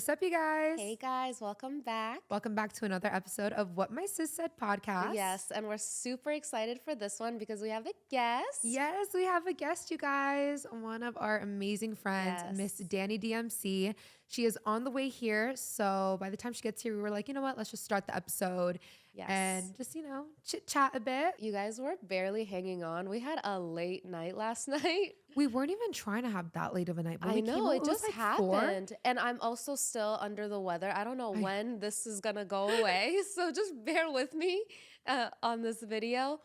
What's up, you guys? Hey guys, welcome back. Welcome back to another episode of What My Sis Said podcast. Yes, and we're super excited for this one because we have a guest. Yes, we have a guest, you guys. One of our amazing friends, Miss Dani DMC. She is on the way here. So by the time she gets here, we were like, you know what? Let's just start the episode and just, chit chat a bit. You guys were barely hanging on. We had a late night last night. We weren't even trying to have that late of a night. But I know, it just like happened. 4. And I'm also still under the weather. I don't know when this is going to go away. So just bear with me on this video.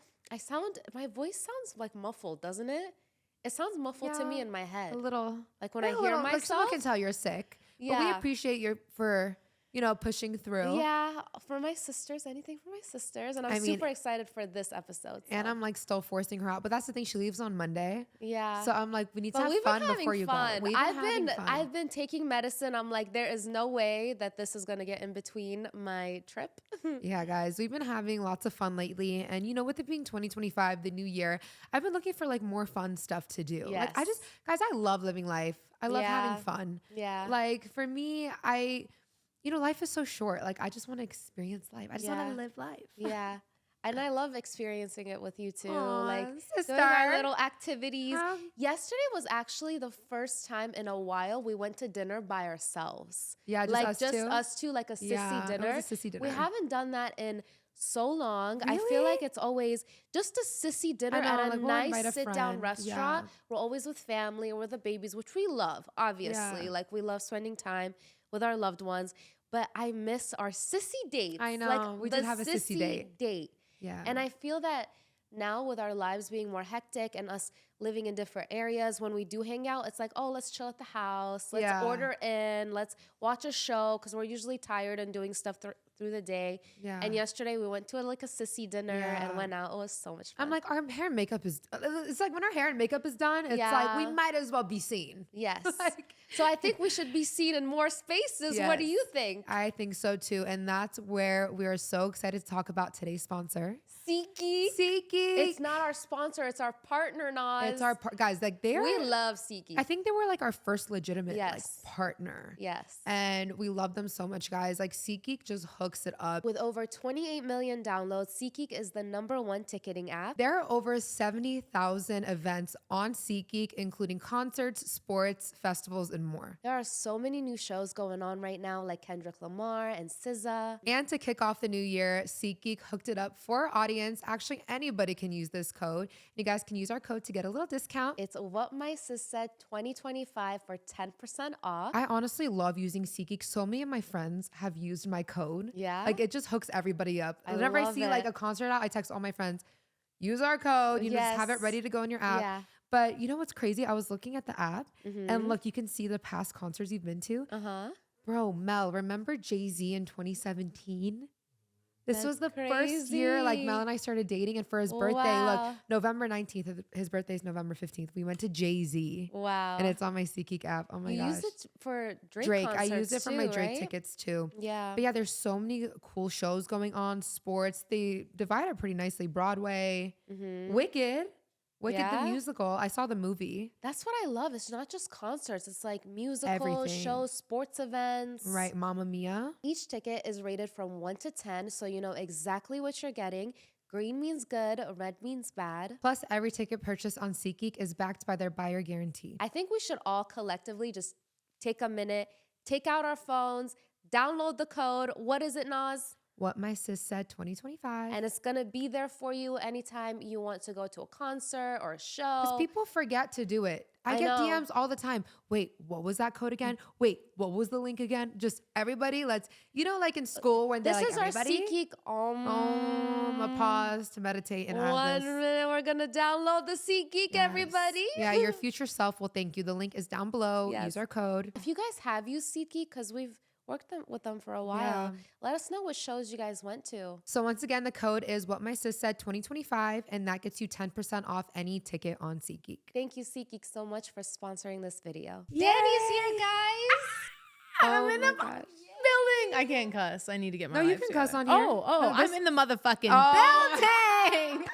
My voice sounds like muffled, doesn't it? It sounds muffled to me in my head. A little. Like when I hear myself. Like someone can tell you're sick. Yeah. But we appreciate you for pushing through. Yeah, for my sisters, anything for my sisters. And I'm super excited for this episode. So. And I'm like still forcing her out. But that's the thing, she leaves on Monday. Yeah. So I'm like, we need to have fun before you go. I've been taking medicine. I'm like, there is no way that this is gonna get in between my trip. Yeah, guys, we've been having lots of fun lately. And with it being 2025, the new year, I've been looking for like more fun stuff to do. Yes. Like I love living life. I love having fun. Yeah. Like for me, life is so short. Like, I just want to experience life. I just want to live life. Yeah. And I love experiencing it with you too. Aww, like sister. doing our little activities. Yesterday was actually the first time in a while we went to dinner by ourselves. Yeah, just us two, like a sissy dinner. It was a sissy dinner. We haven't done that in so long. Really? I feel like it's always just a sissy dinner at a nice sit-down restaurant. Yeah. We're always with family or with the babies, which we love, obviously. Yeah. Like we love spending time with our loved ones. But I miss our sissy dates. I know. Like we did have a sissy date. Yeah. And I feel that now with our lives being more hectic and us living in different areas, when we do hang out, it's like, oh, let's chill at the house. Let's order in. Let's watch a show because we're usually tired and doing stuff through the day. Yeah. And yesterday we went to a sissy dinner and went out. It was so much fun. I'm like, our hair and makeup is, it's like when our hair and makeup is done, it's like we might as well be seen. Yes. So I think we should be seen in more spaces. Yes. What do you think? I think so too. And that's where we are so excited to talk about today's sponsor. SeatGeek. It's not our sponsor. It's our partner, Naz. It's our guys. Like we love SeatGeek. I think they were like our first legitimate partner. Yes. And we love them so much, guys. Like SeatGeek just hooks it up. With over 28 million downloads, SeatGeek is the #1 ticketing app. There are over 70,000 events on SeatGeek, including concerts, sports, festivals, and more. There are so many new shows going on right now, like Kendrick Lamar and SZA. And to kick off the new year, SeatGeek hooked it up for our audience. Actually, anybody can use this code. You guys can use our code to get a little discount. It's What My Sis Said 2025 for 10% off. I honestly love using SeatGeek. So many of my friends have used my code. Yeah. Like it just hooks everybody up. Whenever I see like a concert out, I text all my friends, use our code. You just have it ready to go in your app. Yeah. But you know what's crazy? I was looking at the app and look, you can see the past concerts you've been to. Bro, Mel, remember Jay-Z in 2017? This was the first year like Mel and I started dating, and for his birthday, look, November 19th, his birthday is November 15th. We went to Jay-Z. Wow. And it's on my SeatGeek app. Oh my gosh. You used it for Drake concerts I used it for my Drake tickets too. Yeah. But yeah, there's so many cool shows going on, sports. They divide it pretty nicely. Broadway, Wicked the musical. I saw the movie. That's what I love. It's not just concerts. It's like musicals, shows, sports events. Right, Mamma Mia. Each ticket is rated from 1 to 10, so you know exactly what you're getting. Green means good, red means bad. Plus, every ticket purchased on SeatGeek is backed by their buyer guarantee. I think we should all collectively just take a minute, take out our phones, download the code. What is it, Naz? What My Sis Said 2025. And it's going to be there for you anytime you want to go to a concert or a show. Because people forget to do it. I get DMs all the time. Wait, what was that code again? Wait, what was the link again? Just everybody, let's, like in school when they're like, everybody. This is our SeatGeek. A pause to meditate and One minute, we're going to download the SeatGeek, everybody. Yeah, your future self will thank you. The link is down below. Yes. Use our code. If you guys have used SeatGeek, because we've worked with them for a while. Let us know what shows you guys went to. So once again, the code is What My Sis Said 2025, and that gets you 10% off any ticket on SeatGeek. Thank you, SeatGeek, so much for sponsoring this video. Yay! Dani's here, guys. I'm in the building. I can't cuss. I need to get my life you can cuss on here. I'm in the motherfucking building.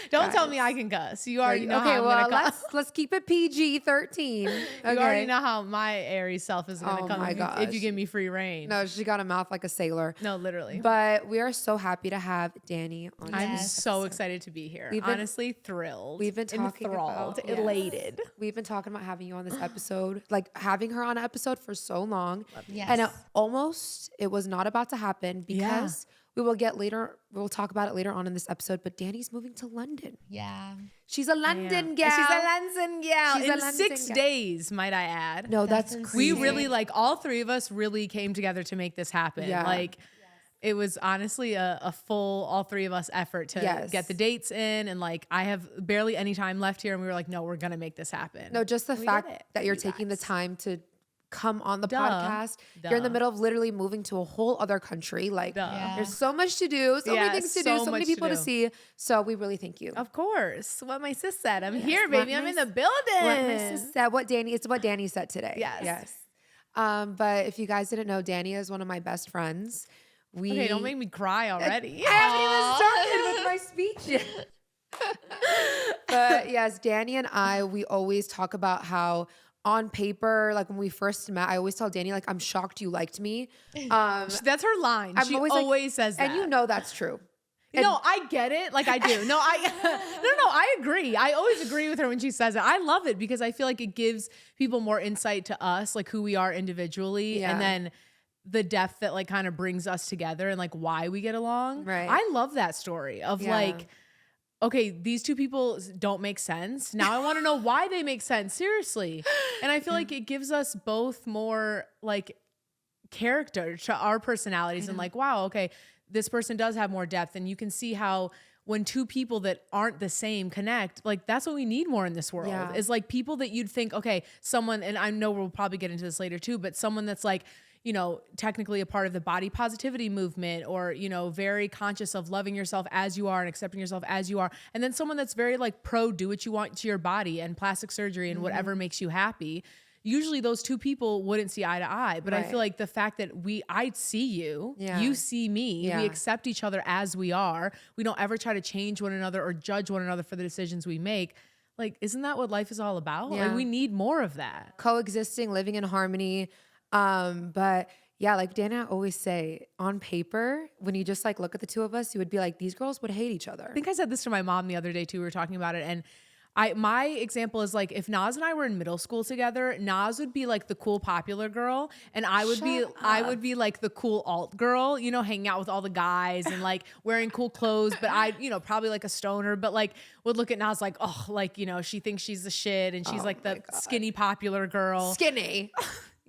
Don't tell me I can cuss. You already know okay, how I'm gonna let's keep it PG-13. Okay. You already know how my Aries self is gonna come if you give me free reign. No, she got a mouth like a sailor. No, literally. But we are so happy to have Dani on. I'm so excited to be here. Honestly, thrilled. We've been talking enthralled, elated. We've been talking about having you on this episode, like having her on an episode for so long. Yes. And it was not about to happen because we'll talk about it later on in this episode, but Dani's moving to London. Yeah. She's a London gal. She's a London gal. She's in 6 days, might I add. No, that's crazy. We really all 3 of us really came together to make this happen. Yeah. It was honestly a full, all 3 of us effort to get the dates in. And I have barely any time left here. And we were like, no, we're going to make this happen. No, just the fact that you're taking the time to come on the podcast. You're in the middle of literally moving to a whole other country. There's so much to do, so many things to do, so many people to see. So we really thank you. Of course. What my sis said. I'm here, baby. I'm in the building. What my sis said. It's what Dani said today. Yes. But if you guys didn't know, Dani is one of my best friends. Okay, don't make me cry already. I haven't even started with my speech yet. But yes, Dani and I, we always talk about how on paper, when we first met, I always tell Dani, I'm shocked you liked me. That's her line. She always says that. And you know that's true. No, I get it. I do. No, I agree. I always agree with her when she says it. I love it because I feel like it gives people more insight to us, who we are individually. Yeah. And then the depth that kind of brings us together and why we get along. Right. I love that story of okay, these 2 people don't make sense. Now I want to know why they make sense. Seriously. And I feel like it gives us both more character to our personalities and wow, okay, this person does have more depth. And you can see how when 2 people that aren't the same connect, that's what we need more in this world is people that you'd think, okay, someone, and I know we'll probably get into this later too, but someone that's technically a part of the body positivity movement or, very conscious of loving yourself as you are and accepting yourself as you are. And then someone that's very pro do what you want to your body and plastic surgery and whatever makes you happy. Usually those 2 people wouldn't see eye to eye, but I feel like the fact that I see you, you see me, we accept each other as we are. We don't ever try to change one another or judge one another for the decisions we make. Isn't that what life is all about? Yeah. We need more of that. Coexisting, living in harmony. But yeah, Dani and I always say, on paper, when you just look at the 2 of us, you would be these girls would hate each other. I think I said this to my mom the other day too. We were talking about it, and my example is if Naz and I were in middle school together, Naz would be the cool popular girl, and I would be the cool alt girl, hanging out with all the guys and wearing cool clothes, but I, probably a stoner, but would look at Naz she thinks she's the shit, and she's the skinny popular girl. Skinny.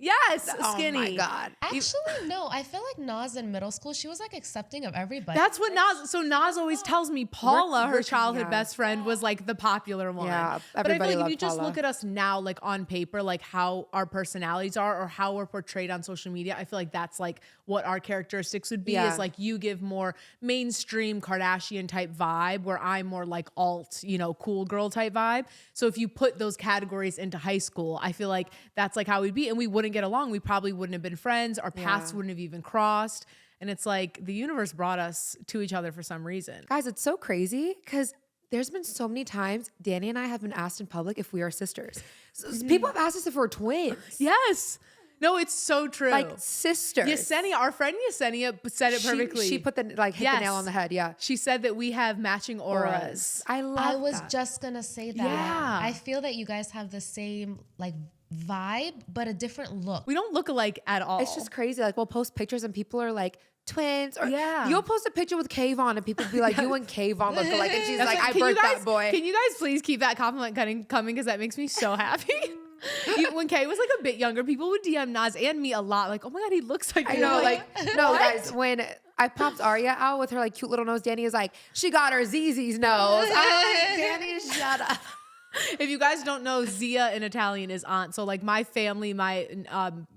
Yes, skinny. Oh my God. Actually, no. I feel like Naz in middle school, she was accepting of everybody. That's what Naz. So Naz always tells me Paula, her childhood best friend, was the popular one. Yeah, but I feel if you just look at us now, on paper, how our personalities are or how we're portrayed on social media, I feel like that's what our characteristics would be. Is you give more mainstream Kardashian type vibe, where I'm more alt, cool girl type vibe. So if you put those categories into high school, I feel like that's how we'd be, and we wouldn't get along. We probably wouldn't have been friends. Our paths wouldn't have even crossed. And it's the universe brought us to each other for some reason. Guys, it's so crazy because there's been so many times Dani and I have been asked in public if we are sisters. So people have asked us if we're twins. Yes. No, it's so true. Sisters. Yesenia, our friend Yesenia said it perfectly. She put the hit the nail on the head. Yeah. She said that we have matching auras. I was just gonna say that. Yeah. I feel that you guys have the same vibe, but a different look. We don't look alike at all. It's just crazy. We'll post pictures and people are twins. Or you'll post a picture with Kayvon and people will be you and Kayvon look alike. And she's I birthed that boy. Can you guys please keep that compliment coming because that makes me so happy. When Kay was a bit younger, people would DM Naz and me a lot. Oh my God, he looks like you. I know, no, guys, when I popped Arya out with her cute little nose, Dani is she got her Zizi's nose. I'm Dani, shut up. If you guys don't know, Zia in Italian is aunt. So my family, my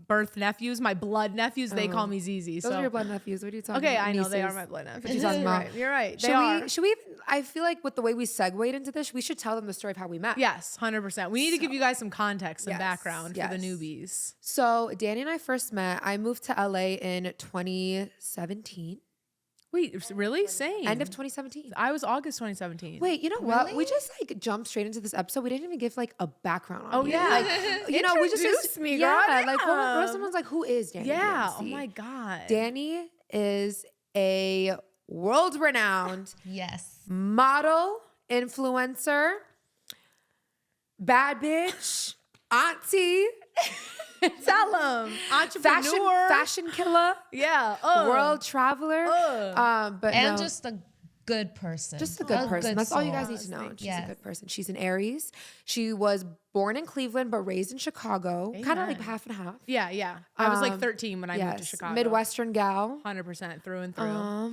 birth nephews, my blood nephews, they call me Zizi. Those are your blood nephews. What are you talking about? Okay, I know they are my blood nephews. What are you talking about? You're right. Should we I feel with the way we segued into this, we should tell them the story of how we met. Yes, 100%. We need to give you guys some context and background for the newbies. So Dani and I first met. I moved to LA in 2017. Wait, really? Same. End of 2017. I was August 2017. Wait, you know what? We just like jumped straight into this episode. We didn't even give like a background on Oh, you. yeah. Like, you know, we just Introduce me, girl. Yeah, like Yeah. what someone's like, who is Dani? Yeah. DMC? Oh my God. Dani is a world-renowned Yes. model, influencer, bad bitch, auntie, Tell them. Entrepreneur. fashion killer, Yeah. world traveler, but And no, just a good person. just a good person. That's all you guys soul. need to know. She's Yes. a good person. She's an Aries. She was born in Cleveland but raised in Chicago, kind of like Amen. half and half. Yeah, yeah. I was like 13 when I moved to Chicago. Midwestern gal. 100% through and through. We're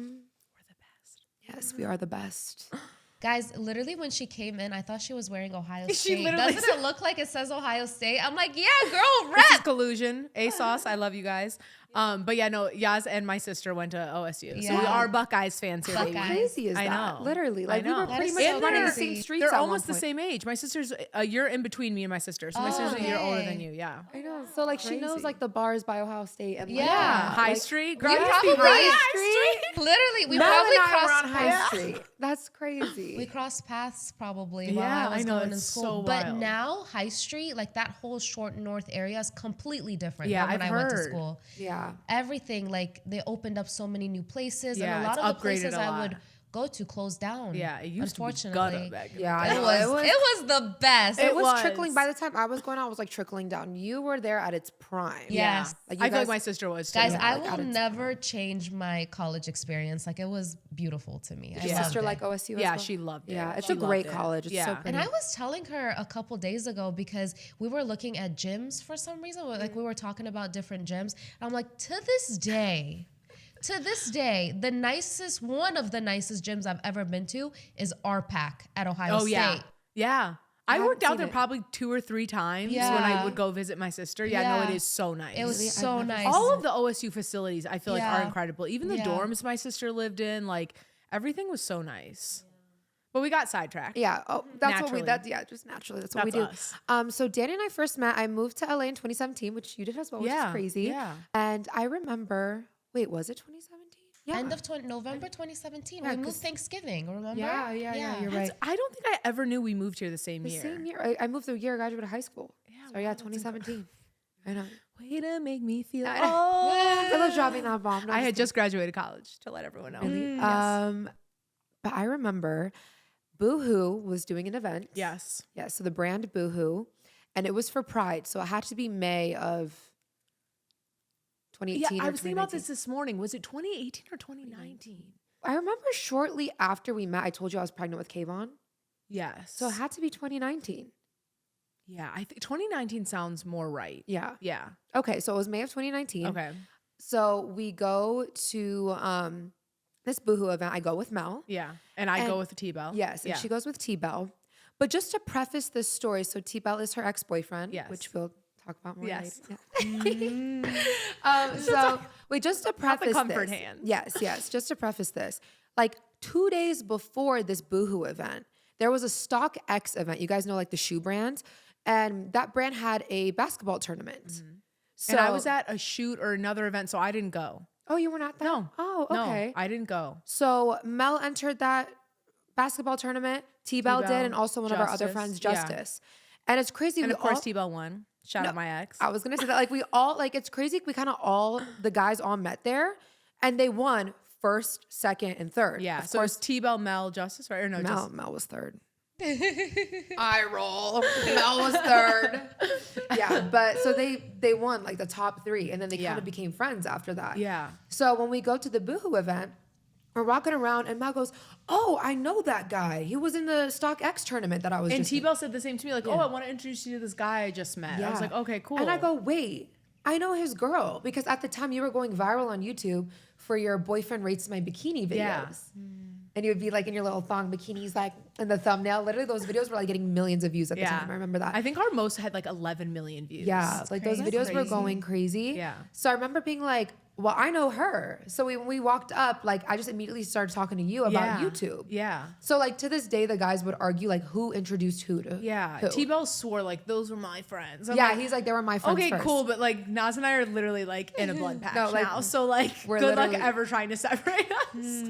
the best. Yes, we are the best. Guys, literally when she came in, I thought she was wearing Ohio She State. literally Doesn't it look like it says Ohio State? I'm like, yeah, girl, This is rep. collusion. ASOS, I love you guys. But yeah, no, Yaz and my sister went to OSU. So we Yeah. are Buckeyes fans here. How baby. crazy is I that? know. Literally, I like we were know. That pretty is much so running the crazy. same streets. They're at almost one the point. same age. My sister's a year in between me and my sister. So my sister's a year older than you. Yeah. I know. So like she knows Crazy. like the bars by Ohio State and like, Yeah. High like, Street. We Girl, you probably used to be right. literally we Mel probably and I were crossed on paths. High Street. That's crazy. We crossed paths probably Yeah, while I I was know, going to it's school. so But wild. now High Street, like that whole short north area is completely different Yeah, than when I've I went to heard. school. yeah. Everything, like they opened up so many new places Yeah, and a lot it's of the upgraded places a I lot. would go to closed down. Yeah, it used to be unfortunately. gutter back in the Yeah, day. I It know. was the best. It was was. trickling. By the time I was going out, it was like trickling down. You were there at its prime. Yeah. Yeah. Like, you I feel like guys- my sister was too. Guys, Yeah, I like, will at its never change my college experience. Like it was beautiful to me. I Your loved sister it. like OSU. Yeah, as well? she loved it. Yeah, it's She a great loved it. college. It's so Yeah. pretty. And I was telling her a couple days ago because we were looking at gyms for some reason. Like we were talking about different gyms. And I'm like, to this day, one of the nicest gyms I've ever been to is RPAC at Ohio Oh State. yeah. Yeah. I haven't worked out seen there it. probably 2 or 3 times when Yeah. I would go visit my sister. Yeah, no, Yeah. it is so nice. It was Really? I've so never nice. all of the OSU facilities I feel like are Yeah. incredible. Even the Yeah. dorms my sister lived in, like everything was so nice. But we got sidetracked. Yeah. Oh, that's what we. Naturally. Just naturally. That's what we That's do. us. So Dani and I first met. I moved to LA in 2017, which you did as well, which is Yeah, crazy. yeah. And I remember. Wait, was it 2017? Yeah. End of November 2017. Yeah, we moved 'cause- Thanksgiving, remember? Yeah. You're right. I don't think I ever knew we moved here the same The year. same year. I moved the year I graduated high school. Yeah, So yeah, wow, that's 2017. I know. Way to make me feel I old. love dropping that bomb. No, I I'm had just just graduated college to let everyone know. kidding. Really? Yes. But I remember Boohoo was doing an event. Yes. Yeah. So the brand Boohoo, and it was for Pride. So it had to be May of 2018 Yeah, or I was thinking about 2019. this morning. Was it 2018 or 2019? I remember shortly after we met, I told you I was pregnant with Kayvon. Yes. So it had to be 2019. yeah, I think 2019 sounds more right. Yeah. Yeah. Okay. So it was May of 2019. Okay. So we go to this Boohoo event. I go with Mel. Yeah. And I And- go with the T-Bell. Yes. And Yeah. she goes with T-Bell. But just to preface this story, so T-Bell is her ex-boyfriend, Yes. which we'll talk about more Yes. later. Yeah. So wait, just to preface comfort this. hand. Yes. Just to preface this. Like 2 days before this Boohoo event, there was a StockX event. You guys know like the shoe brand. And that brand had a basketball tournament. So And I was at a shoot or another event, so I didn't go. Oh, you were not that? No. Oh, No, okay. I didn't go. So Mel entered that basketball tournament. T-Bell did, T-Bell, and also one of our other Justice, friends, yeah. Justice. And it's crazy. And we of course, all, T-Bell won. Shout out my ex. I was gonna say that. Like we all, like it's crazy. We kind of all the guys all met there, and they won first, second, and third. Yeah. Of So course, it's T-Bell, Mel, Justice, right? Or no, Mel was third. I roll. Mel was third. Yeah, but so they won like the top 3, and then they Yeah. kind of became friends after that. Yeah. So when we go to the Boohoo event, we're walking around, and Mel goes, "Oh, I know that guy. He was in the StockX tournament that I was." And just in." T-Bell said the same to me, like, Yeah. oh, I want to introduce you to this guy I just met. I was like, okay, cool. And I go, "Wait, I know his girl," because at the time you were going viral on YouTube for your boyfriend rates my bikini videos. Yeah. And you would be like in your little thong bikinis, like in the thumbnail. Literally, those videos were like getting millions of views at the time. I remember that. I think our most had like 11 million views. Yeah, like those crazy. videos were Crazy. going crazy. Yeah. So I remember being like, well, I know her. So when we walked up, like, I just immediately started talking to you about YouTube. Yeah. So, like, to this day, the guys would argue, like, who introduced who to who. T-Bell swore, like, those were my friends. I'm He's like, they were my friends first. Cool, but, like, Naz and I are literally, like, in a blood patch now. So, like, we're good luck ever trying to separate us.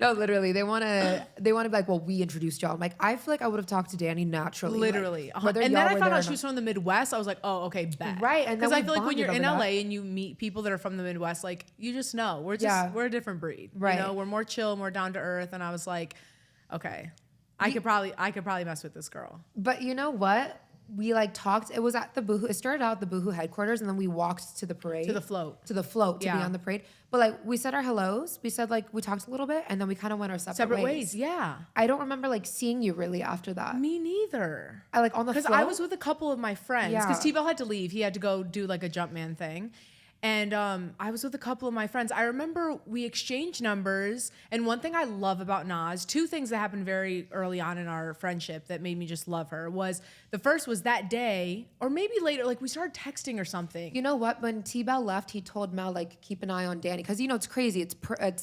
No, literally. They want to be like, well, we introduced y'all. I'm like, I feel like I would have talked to Danny naturally. Literally. Like, and then I found out she was from the Midwest. I was like, oh, okay, bet. Right. Because I feel like when you're in LA and you meet people that are from the Midwest, like, you just know. We're a different breed. Right. You know, we're more chill, more down to earth. And I was like, okay, I could probably mess with this girl. But you know what? We like talked. It was at the Boohoo. It started out at the Boohoo headquarters, and then we walked to the parade, to the float to be on the parade. But like we said our hellos. We said like we talked a little bit, and then we kind of went our separate ways. Yeah. I don't remember like seeing you really after that. Me neither. I like on the float. Because I was with a couple of my friends. Because T-Bell had to leave. He had to go do like a Jumpman thing. And I was with a couple of my friends. I remember we exchanged numbers. And one thing I love about Naz, two things that happened very early on in our friendship that made me just love her was the first was that day, or maybe later, like we started texting or something. You know what? When T-Bell left, he told Mel, like, keep an eye on Danny. Because, you know, it's crazy. It's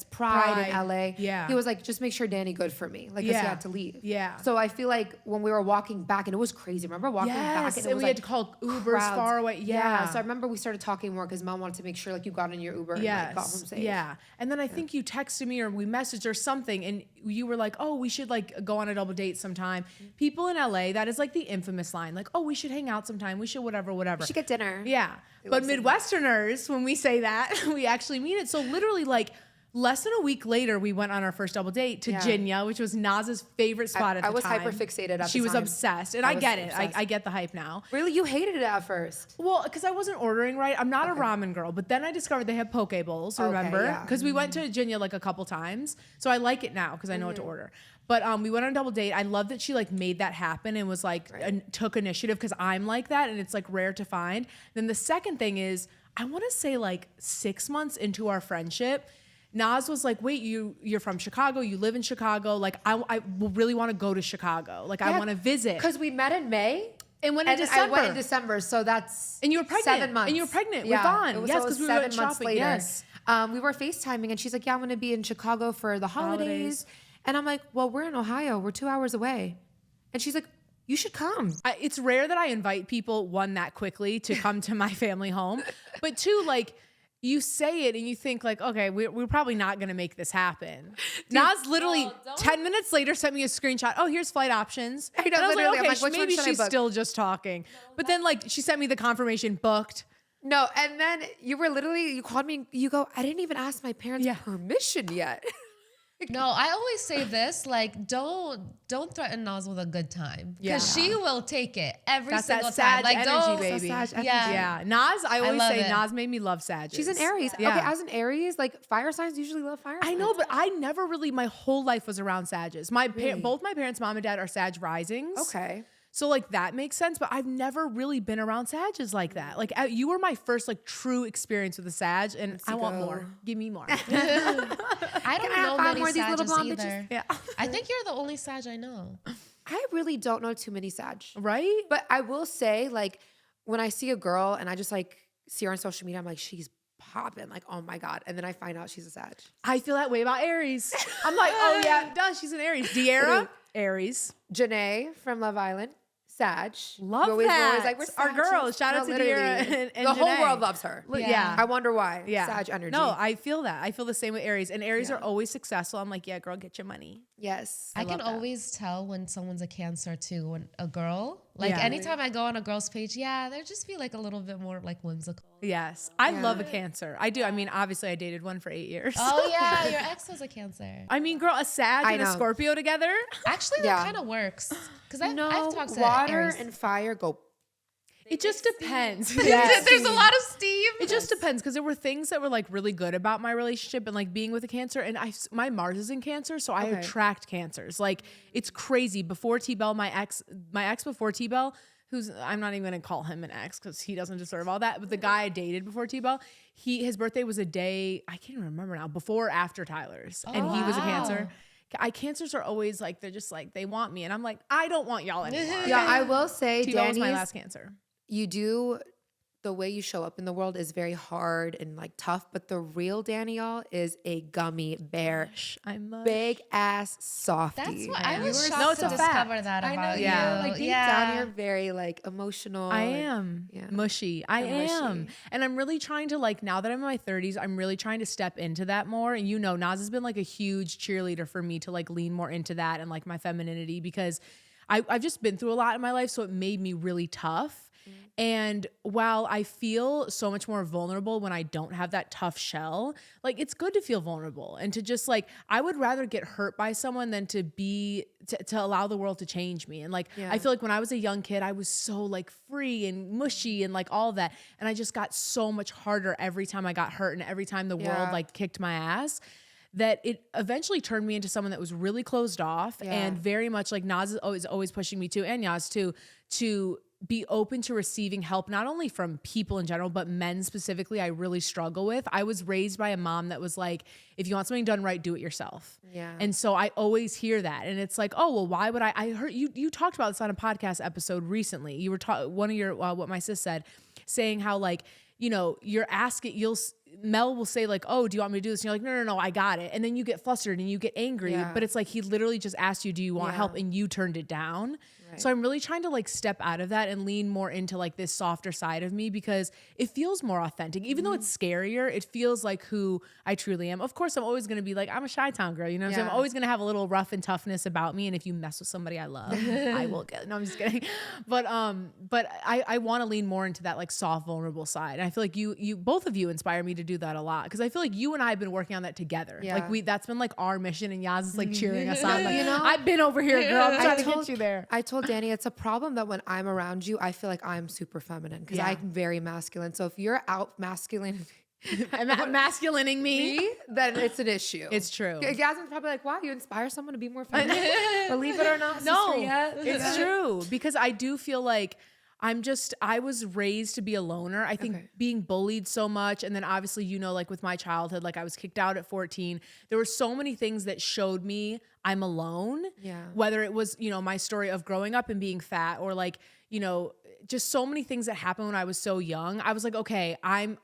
Pride in LA. Yeah. He was like, just make sure Danny good for me. Like, because he had to leave. Yeah. So I feel like when we were walking back, and it was crazy. Remember walking back? And, we had to call Ubers far away. Yeah. So I remember we started talking more because Mel wanted to make sure, like, you got in your Uber and like, got home safe. Yeah. And then I think you texted me or we messaged or something, and you were like, oh, we should like go on a double date sometime. People in LA, that is like the infamous line. Like, oh, we should hang out sometime. We should whatever. We should get dinner. Yeah. But Midwesterners, when we say that, we actually mean it. So literally like less than a week later, we went on our first double date to Jinya, which was Naz's favorite spot at the time. I was hyper fixated at the time. She was obsessed. And I get it. I get the hype now. Really? You hated it at first? Well, because I wasn't ordering right. I'm not a ramen girl. But then I discovered they have poke bowls, remember? Because we went to Jinya like a couple times. So I like it now because I know what to order. But we went on a double date. I love that she like made that happen and was like took initiative because I'm like that and it's like rare to find. Then the second thing is I want to say like 6 months into our friendship, Naz was like, wait, you're from Chicago. You live in Chicago. Like I really want to go to Chicago. Like I want to visit. Because we met in May. And went in December. I went in December. So that's and you were pregnant. 7 months. And you were pregnant with Vaughn. Yes, because we were 7 months shopping. later. Yes. We were FaceTiming and she's like, yeah, I'm going to be in Chicago for the holidays. And I'm like, well, we're in Ohio. We're 2 hours away. And she's like, you should come. It's rare that I invite people, one, that quickly to come to my family home. But two, like, you say it and you think like, okay, we're probably not going to make this happen. Naz literally 10 minutes later sent me a screenshot. Oh, here's flight options. I know, and I was like, okay, maybe she's still just talking. But then like she sent me the confirmation booked. No, and then you called me, you go, I didn't even ask my parents permission yet. No, I always say this, like, don't threaten Naz with a good time. Because she will take it every single time. Like, energy, baby. Yeah. Naz, I always say Naz made me love Sag. She's an Aries. Yeah. Okay, as an Aries, like fire signs usually love fire signs. I know, but I never really, my whole life was around Sages. Both my parents, mom and dad, are Sag risings. Okay. So like that makes sense, but I've never really been around Sages like that. Like you were my first like true experience with a Sag, and I want more. Give me more. I don't know many Sages either. Yeah. I think you're the only Sag I know. I really don't know too many Sag. Right? But I will say, like, when I see a girl and I just like see her on social media, I'm like, she's popping, like, oh my God. And then I find out she's a Sag. I feel that way about Aries. I'm like, oh yeah, duh, she's an Aries. De'Ara, Aries. Janae from Love Island. Sag. Love that. Like, we're our girls. Shout out to De'Ara and the Janae. whole world loves her. Yeah. I wonder why. Yeah. Sag energy. No, I feel that. I feel the same with Aries. And Aries are always successful. I'm like, yeah, girl, get your money. Yes. I can always tell when someone's a Cancer too. When a girl, like anytime I go on a girl's page, they just feel like a little bit more like whimsical. Yes. I love a Cancer. I do. I mean, obviously I dated one for 8 years. Oh yeah. Your ex was a Cancer. I mean, girl, a Sag and a Scorpio together. Actually, that kind of works. Because I've talked to water Aries. and fire go. It just depends. There's a lot of steam. It just depends because there were things that were like really good about my relationship and like being with a Cancer, and my Mars is in Cancer, so I attract Cancers. Like it's crazy. Before T-Bell, my ex before T-Bell, who's I'm not even gonna call him an ex because he doesn't deserve all that. But the guy I dated before T-Bell, his birthday was a day I can't even remember now, before or after Tyler's, and he was a Cancer. Cancers are always like they're just like they want me, and I'm like I don't want y'all anymore. Yeah, I will say, T-Bell was Dani's my last Cancer. You do the way you show up in the world is very hard and like tough, but the real Dani, y'all, is a gummy bear. I'm a big ass softie. That's what I was No, shocked it's to a discover that I know about you. you. Like deep down, you're very like emotional. I am mushy. I am. Mushy. And I'm really trying to like, now that I'm in my 30s, I'm really trying to step into that more. And you know, Naz has been like a huge cheerleader for me to like lean more into that and like my femininity, because I've just been through a lot in my life. So it made me really tough. And while I feel so much more vulnerable when I don't have that tough shell, like it's good to feel vulnerable and to just like, I would rather get hurt by someone than to allow the world to change me. And like, I feel like when I was a young kid, I was so like free and mushy and like all that. And I just got so much harder every time I got hurt and every time the world like kicked my ass, that it eventually turned me into someone that was really closed off and very much like Naz is always pushing me to, and Yas too, to be open to receiving help, not only from people in general, but men specifically. I really struggle with. I was raised by a mom that was like, if you want something done right, do it yourself. Yeah. And so I always hear that. And it's like, oh, well, why would I heard you talked about this on a podcast episode recently. You were one of your, what my sis said, saying how like, you know, you're asking, Mel will say like, oh, do you want me to do this? And you're like, no, I got it. And then you get flustered and you get angry, but it's like, he literally just asked you, do you want help? And you turned it down. Right. So I'm really trying to like step out of that and lean more into like this softer side of me, because it feels more authentic. Even though it's scarier, it feels like who I truly am. Of course, I'm always going to be like, I'm a Chi-Town girl, you know what I'm saying? I'm always going to have a little rough and toughness about me. And if you mess with somebody I love, I will get, no, I'm just kidding. But I want to lean more into that like soft, vulnerable side. And I feel like you both of you inspire me to do that a lot. Cause I feel like you and I have been working on that together. Yeah. Like that's been like our mission, and Yas is like cheering us on. Like, you know, I've been over here, girl. I'm trying to get you there. I told Dani, it's a problem that when I'm around you, I feel like I'm super feminine because I'm very masculine. So if you're out masculine, masculining me, then it's an issue. It's true. Yasmin's probably like, wow, you inspire someone to be more feminine. Believe it or not, it's true. Because I do feel like I was raised to be a loner. I think being bullied so much. And then obviously, you know, like with my childhood, like I was kicked out at 14. There were so many things that showed me I'm alone. Yeah. Whether it was, you know, my story of growing up and being fat, or like, you know, just so many things that happened when I was so young. I was like, okay,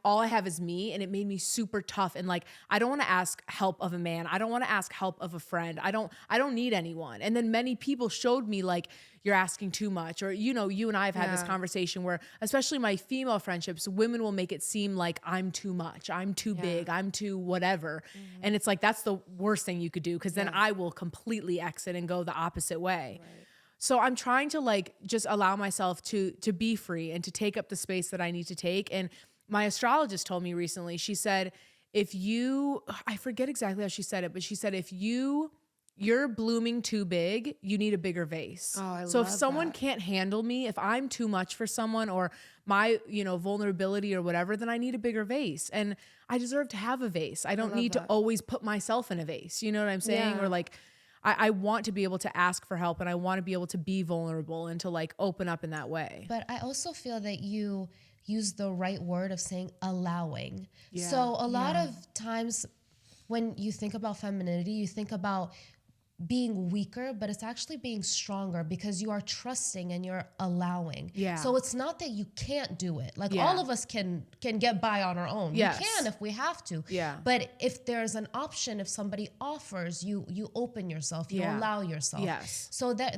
all I have is me. And it made me super tough. And like, I don't want to ask help of a man. I don't want to ask help of a friend. I don't need anyone. And then many people showed me like, you're asking too much. Or, you know, you and I have had this conversation where, especially my female friendships, women will make it seem like I'm too much, I'm too big, I'm too whatever. And it's like, that's the worst thing you could do, because then I will completely exit and go the opposite way. Right. So I'm trying to like just allow myself to be free and to take up the space that I need to take. And my astrologist told me recently, she said, I forget exactly how she said it, but she said, if you're blooming too big, you need a bigger vase. So if someone can't handle me, if I'm too much for someone, or my, you know, vulnerability or whatever, then I need a bigger vase. And I deserve to have a vase. I don't need to always put myself in a vase. You know what I'm saying? Or like, I want to be able to ask for help, and I want to be able to be vulnerable and to like open up in that way. But I also feel that you use the right word of saying allowing. Yeah. So a lot of times when you think about femininity, you think about being weaker, but it's actually being stronger, because you are trusting and you're allowing. Yeah. So it's not that you can't do it. Like all of us can get by on our own. Yes. We can if we have to. Yeah. But if there's an option, if somebody offers, you open yourself, you allow yourself. Yes. So that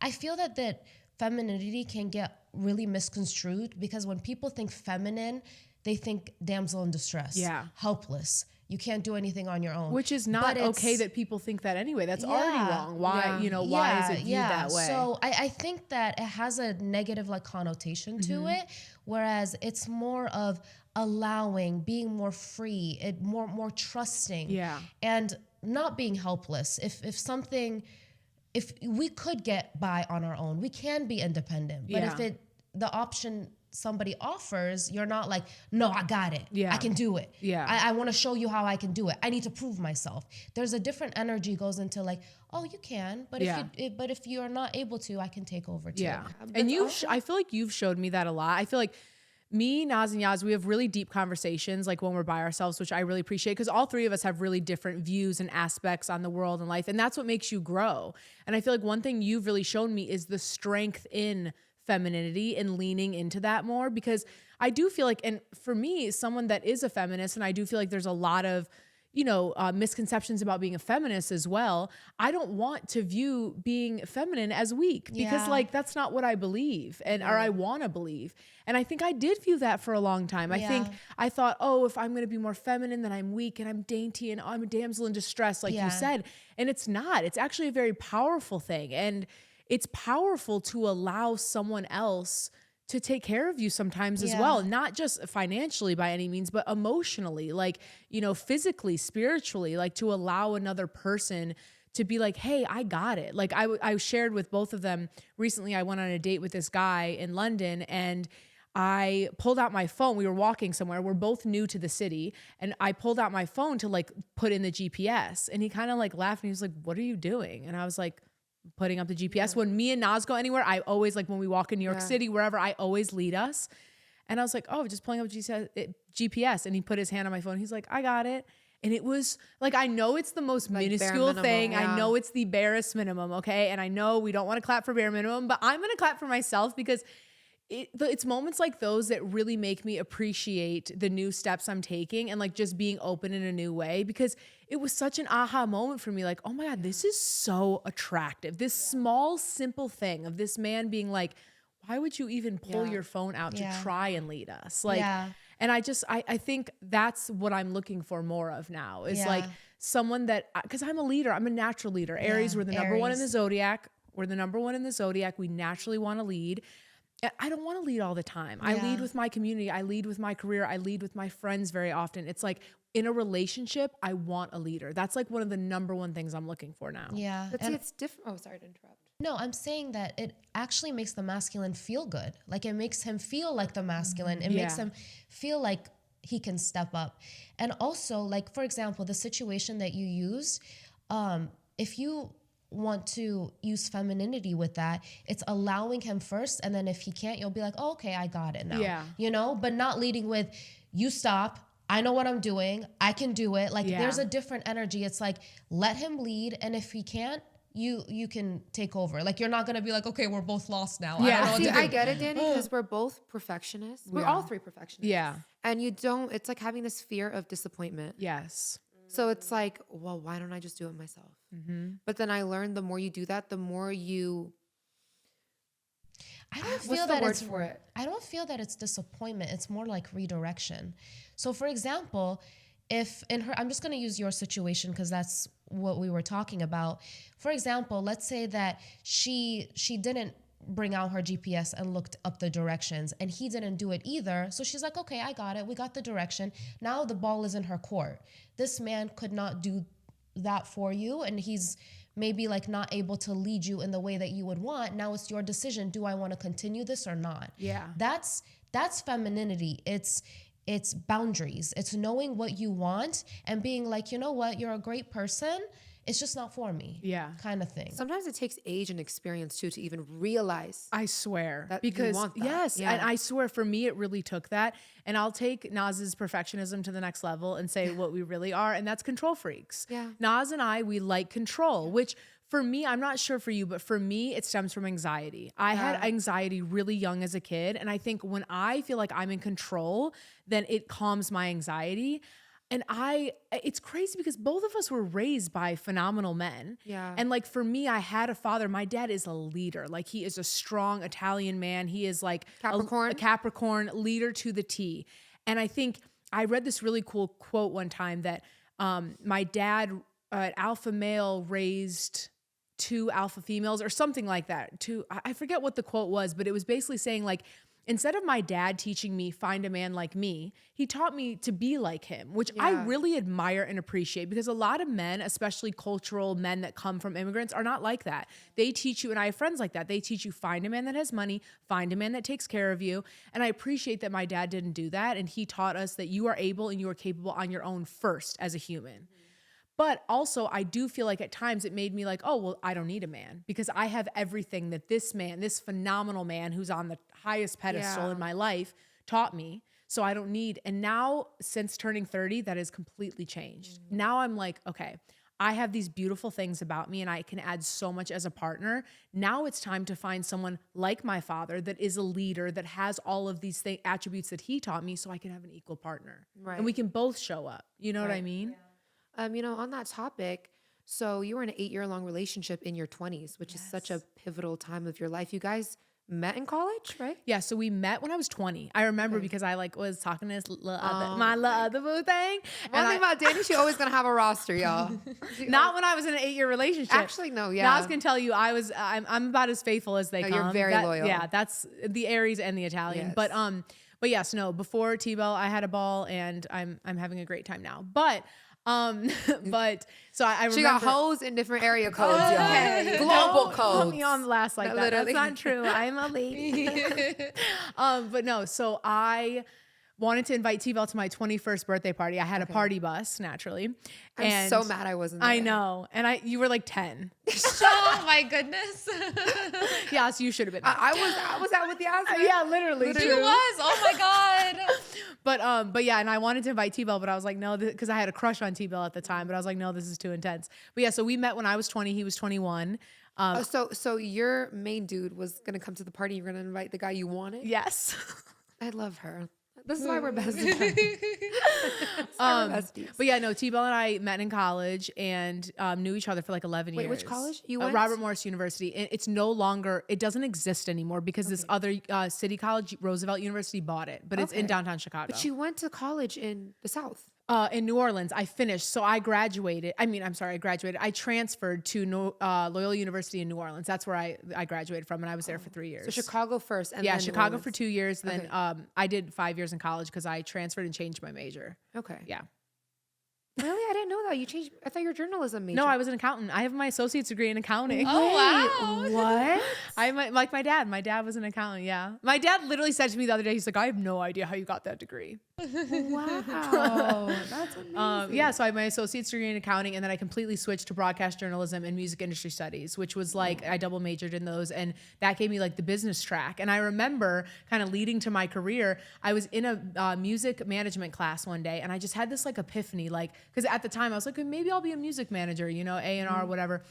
I feel that femininity can get really misconstrued, because when people think feminine, they think damsel in distress, helpless. You can't do anything on your own. Which is not okay that people think that anyway. That's already wrong. Why, why is it viewed that way? So I think that it has a negative like connotation to it, whereas it's more of allowing, being more free, more trusting, and not being helpless. If we could get by on our own, we can be independent. But if the option somebody offers, you're not like, no, I got it. Yeah. I can do it. Yeah. I want to show you how I can do it. I need to prove myself. There's a different energy goes into like, oh, you can, but if you're not able to, I can take over too. Yeah. And I feel like you've showed me that a lot. I feel like me, Naz, and Yas, we have really deep conversations like when we're by ourselves, which I really appreciate, because all three of us have really different views and aspects on the world and life. And that's what makes you grow. And I feel like one thing you've really shown me is the strength in femininity and leaning into that more, because I do feel like, and for me, someone that is a feminist, and I do feel like there's a lot of, misconceptions about being a feminist as well. I don't want to view being feminine as weak, because like, that's not what I believe or I want to believe. And I think I did view that for a long time. I think I thought, oh, if I'm going to be more feminine, then I'm weak and I'm dainty and I'm a damsel in distress, like you said. And it's not. It's actually a very powerful thing. And it's powerful to allow someone else to take care of you sometimes as well, not just financially by any means, but emotionally, like, physically, spiritually, like to allow another person to be like, hey, I got it. Like I shared with both of them recently. I went on a date with this guy in London, and I pulled out my phone. We were walking somewhere. We're both new to the city. And I pulled out my phone to like put in the GPS, and he kind of like laughed and he was like, what are you doing? And I was like, putting up the GPS. When me and Naz go anywhere, I always, like when we walk in New York City, wherever, I always lead us. And I was like, oh, just pulling up GPS. And he put his hand on my phone. He's like, I got it. And it was like, I know it's the most like minuscule thing. Yeah. I know it's the barest minimum. Okay. And I know we don't want to clap for bare minimum, but I'm going to clap for myself, because it's moments like those that really make me appreciate the new steps I'm taking, and like just being open in a new way, because it was such an aha moment for me. Like, oh my God, this is so attractive. This small, simple thing of this man being like, why would you even pull your phone out to try and lead us? Like, and I think that's what I'm looking for more of now, is like someone that, because I'm a leader, I'm a natural leader. Aries, we're the number one in the zodiac. We're the number one in the zodiac. We naturally want to lead. I don't want to lead all the time. I lead with my community. I lead with my career. I lead with my friends very often. It's like in a relationship, I want a leader. That's like one of the number one things I'm looking for now. Yeah. But see, it's different. Oh, sorry to interrupt. No, I'm saying that it actually makes the masculine feel good. Like it makes him feel like the masculine. It makes him feel like he can step up. And also, like, for example, the situation that you used, if you want to use femininity with that, it's allowing him first, and then if he can't, you'll be like, oh, okay, I got it now. But not leading with, you stop, I know what I'm doing, I can do it. Like there's a different energy. It's like, let him lead, and if he can't, you can take over. Like you're not gonna be like, okay, we're both lost now. I get it, Dani, because we're both perfectionists. We're all three perfectionists. Yeah. And it's like having this fear of disappointment. Yes. So it's like, well, why don't I just do it myself? Mm-hmm. But then I learned the more you do that, the more you. I don't feel that it's for it. I don't feel that it's disappointment. It's more like redirection. So, for example, if in her, I'm just going to use your situation because that's what we were talking about. For example, let's say that she didn't bring out her GPS and looked up the directions, and he didn't do it either. So she's like, okay, I got it. We got the direction. Now the ball is in her court. This man could not do that for you, and he's maybe like not able to lead you in the way that you would want. Now it's your decision. Do I want to continue this or not? Yeah. That's femininity. It's boundaries. It's knowing what you want and being like, you know what, you're a great person. It's just not for me. Yeah. Kind of thing. Sometimes it takes age and experience too to even realize. I swear. That because you want that. Yes. Yeah. And I swear for me, it really took that. And I'll take Naz's perfectionism to the next level and say what we really are. And that's control freaks. Yeah. Naz and we like control, which for me, I'm not sure for you, but for me, it stems from anxiety. I had anxiety really young as a kid. And I think when I feel like I'm in control, then it calms my anxiety. And it's crazy because both of us were raised by phenomenal men. Yeah. And like for me, I had a father. My dad is a leader. Like he is a strong Italian man. He is like a Capricorn leader to the T. And I think I read this really cool quote one time that my dad, alpha male, raised 2 alpha females or something like that. I forget what the quote was, but it was basically saying like, instead of my dad teaching me find a man like me, he taught me to be like him, which I really admire and appreciate, because a lot of men, especially cultural men that come from immigrants, are not like that. They teach you, and I have friends like that, they teach you find a man that has money, find a man that takes care of you. And I appreciate that my dad didn't do that. And he taught us that you are able and you are capable on your own first as a human. But also, I do feel like at times it made me like, oh, well, I don't need a man because I have everything that this man, this phenomenal man who's on the highest pedestal in my life, taught me. So I don't need. And now, since turning 30, that has completely changed. Now I'm like, okay, I have these beautiful things about me and I can add so much as a partner. Now it's time to find someone like my father that is a leader, that has all of these attributes that he taught me, so I can have an equal partner. Right. And we can both show up. You know what I mean? Yeah. You know, on that topic, so you were in an 8-year-long relationship in your 20s, which is such a pivotal time of your life. You guys met in college, right? Yeah, so we met when I was 20. I remember because I was talking to this my other boo thing. One thing about Dani, she always gonna have a roster, y'all. Not when I was in an 8-year relationship. Actually, no, yeah. Now I was gonna tell you, I'm about as faithful as they come. You're very loyal. Yeah, that's the Aries and the Italian. Yes. But yes, no. Before T-Bell, I had a ball, and I'm having a great time now. But so I remember. She got hoes in different area codes, y'all. Global codes. Put me on blast like that. Literally. That's not true. I'm a lady. But no, so I wanted to invite T-Bell to my 21st birthday party. I had a party bus, naturally. I'm so mad I wasn't there. I know. And you were like 10. Oh my goodness. Yeah, so you should have been. I was out with Yasmin. Yeah, literally. She was. Oh my God. But yeah, and I wanted to invite T-Bell, but I was like, no, because I had a crush on T-Bell at the time, but I was like, no, this is too intense. But yeah, so we met when I was 20, he was 21. So your main dude was gonna come to the party. You're gonna invite the guy you wanted? Yes. I love her. This is why we're besties. But yeah, no, T-Bell and I met in college and knew each other for like 11 years. Wait, which college you went? Robert Morris University. And it's no longer, it doesn't exist anymore because this other city college, Roosevelt University, bought it. But it's in downtown Chicago. But you went to college in the South. In New Orleans, I finished. So I graduated. I transferred to Loyola University in New Orleans. That's where I graduated from, and I was there for 3 years. So Chicago first, and yeah, then Chicago for 2 years. Then I did 5 years in college because I transferred and changed my major. Okay. Yeah. Really? I didn't know that. You changed. I thought you were a journalism major. No, I was an accountant. I have my associate's degree in accounting. Oh, wow. What? Like my dad. My dad was an accountant, yeah. My dad literally said to me the other day, he's like, I have no idea how you got that degree. Wow. That's amazing. Yeah, so I have my associate's degree in accounting, and then I completely switched to broadcast journalism and music industry studies, which was like, I double majored in those, and that gave me like the business track. And I remember kind of leading to my career, I was in a music management class one day, and I just had this like epiphany, like, because at the time I was like, maybe I'll be a music manager, you know, A&R, whatever.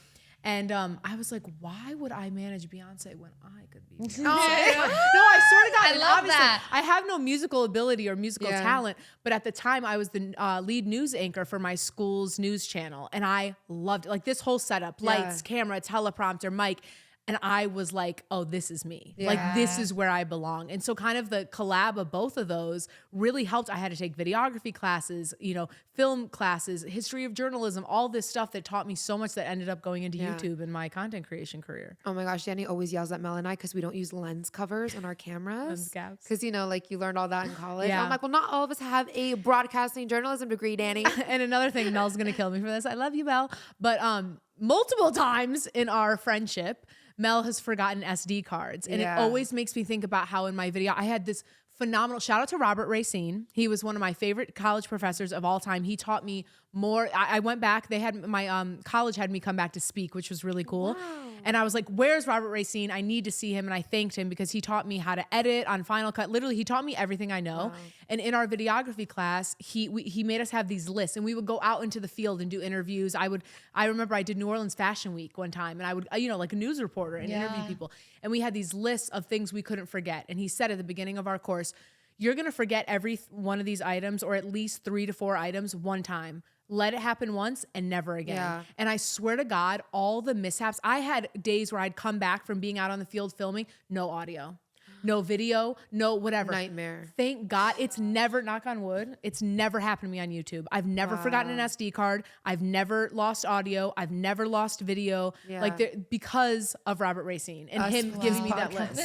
And I was like, why would I manage Beyonce when I could be Beyonce? No, I swear to God. I love that. I have no musical ability or musical talent, but at the time I was the lead news anchor for my school's news channel. And I loved it. Like this whole setup, lights, camera, teleprompter, mic. And I was like, oh, this is me. Yeah. Like, this is where I belong. And so kind of the collab of both of those really helped. I had to take videography classes, you know, film classes, history of journalism, all this stuff that taught me so much that ended up going into YouTube and my content creation career. Oh my gosh, Dani always yells at Mel and I because we don't use lens covers on our cameras. Because, you know, like you learned all that in college. Yeah. I'm like, well, not all of us have a broadcasting journalism degree, Dani. And another thing, Mel's going to kill me for this. I love you, Mel. But multiple times in our friendship, Mel has forgotten SD cards. And it always makes me think about how in my video, I had this phenomenal, shout out to Robert Racine. He was one of my favorite college professors of all time. He taught me more. I went back, they had my college had me come back to speak, which was really cool. Wow. And I was like, where's Robert Racine? I need to see him. And I thanked him because he taught me how to edit on Final Cut. Literally, he taught me everything I know. Wow. And in our videography class, he made us have these lists, and we would go out into the field and do interviews. I remember I did New Orleans Fashion Week one time, and I would, you know, like a news reporter and interview people. And we had these lists of things we couldn't forget. And he said at the beginning of our course, you're going to forget every one of these items, or at least 3 to 4 items one time. Let it happen once and never again. Yeah. And I swear to God, all the mishaps, I had days where I'd come back from being out on the field filming, no audio, no video, no whatever. Nightmare. Thank God it's never, knock on wood, it's never happened to me on YouTube. I've never forgotten an SD card. I've never lost audio. I've never lost video. Like because of Robert Racine and him giving me that list.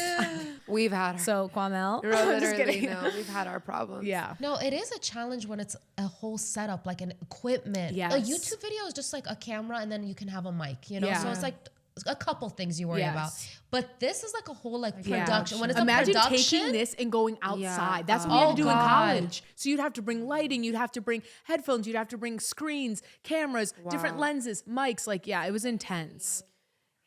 We've had her. So Kwamel. Literally, no, we've had our problems. Yeah. No, it is a challenge when it's a whole setup, like an equipment. Yes. A YouTube video is just like a camera and then you can have a mic, you know? So it's like a couple things you worry about. But this is like a whole like production. When it's imagine a production, taking this and going outside. That's what we had to do in college. So you'd have to bring lighting, you'd have to bring headphones, you'd have to bring screens, cameras, different lenses, mics. Like, it was intense.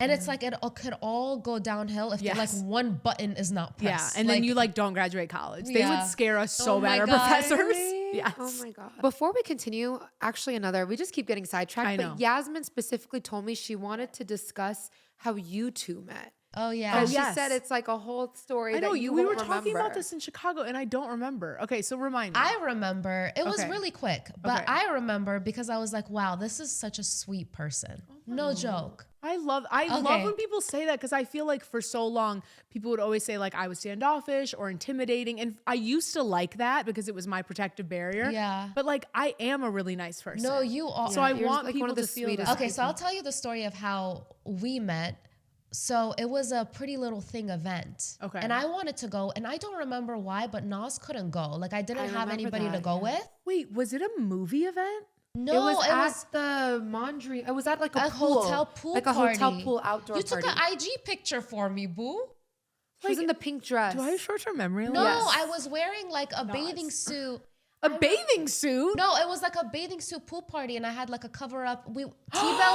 And it's like it could all go downhill if like one button is not pressed. Yeah, and then you like don't graduate college. They would scare us so bad, our professors. Really? Yes. Oh my God. Before we continue, actually we just keep getting sidetracked. I know. But Yasmin specifically told me she wanted to discuss how you two met. Oh yeah. She said it's like a whole story. I know, that you we were won't talking about remember. this in Chicago and I don't remember. Okay, so remind me. I remember. It was really quick, but Okay. I remember because I was like, wow, this is such a sweet person. No joke. I love when people say that because I feel like for so long people would always say like I was standoffish or intimidating, and I used to like that because it was my protective barrier. Yeah. But like I am a really nice person. No, you are. So I You're want like people one of the to feel sweetest that. Okay, so I'll tell you the story of how we met. So it was a Pretty Little Thing event. Okay. And I wanted to go, and I don't remember why, but Nas couldn't go. Like I didn't have remember anybody that, to go with. Wait, was it a movie event? No, it was at the Mondrian. It was at like a pool. hotel pool like party. a hotel pool outdoor You party. took an IG picture for me, boo. She was in the pink dress. Do I have short-term memory? No, Yes. I was wearing like a bathing suit. A bathing suit? No, it was like a bathing suit pool party, and I had like a cover up. T-Bell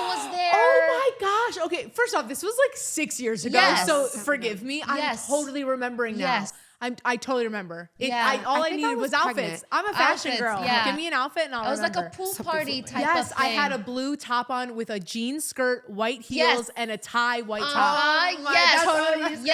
was there. Oh my gosh. Okay, first off, this was like 6 years ago. Yes. So forgive me. Yes. I'm totally remembering now. Yes. I totally remember. Yeah. All I I think I needed was was pregnant. outfits. I'm a fashion Outfits, girl. yeah. Give me an outfit and I'll It was like remember. a pool party type Yes, of thing. I had a blue top on with a jean skirt, white heels, Yes. and a tie white top. Yes, Totally.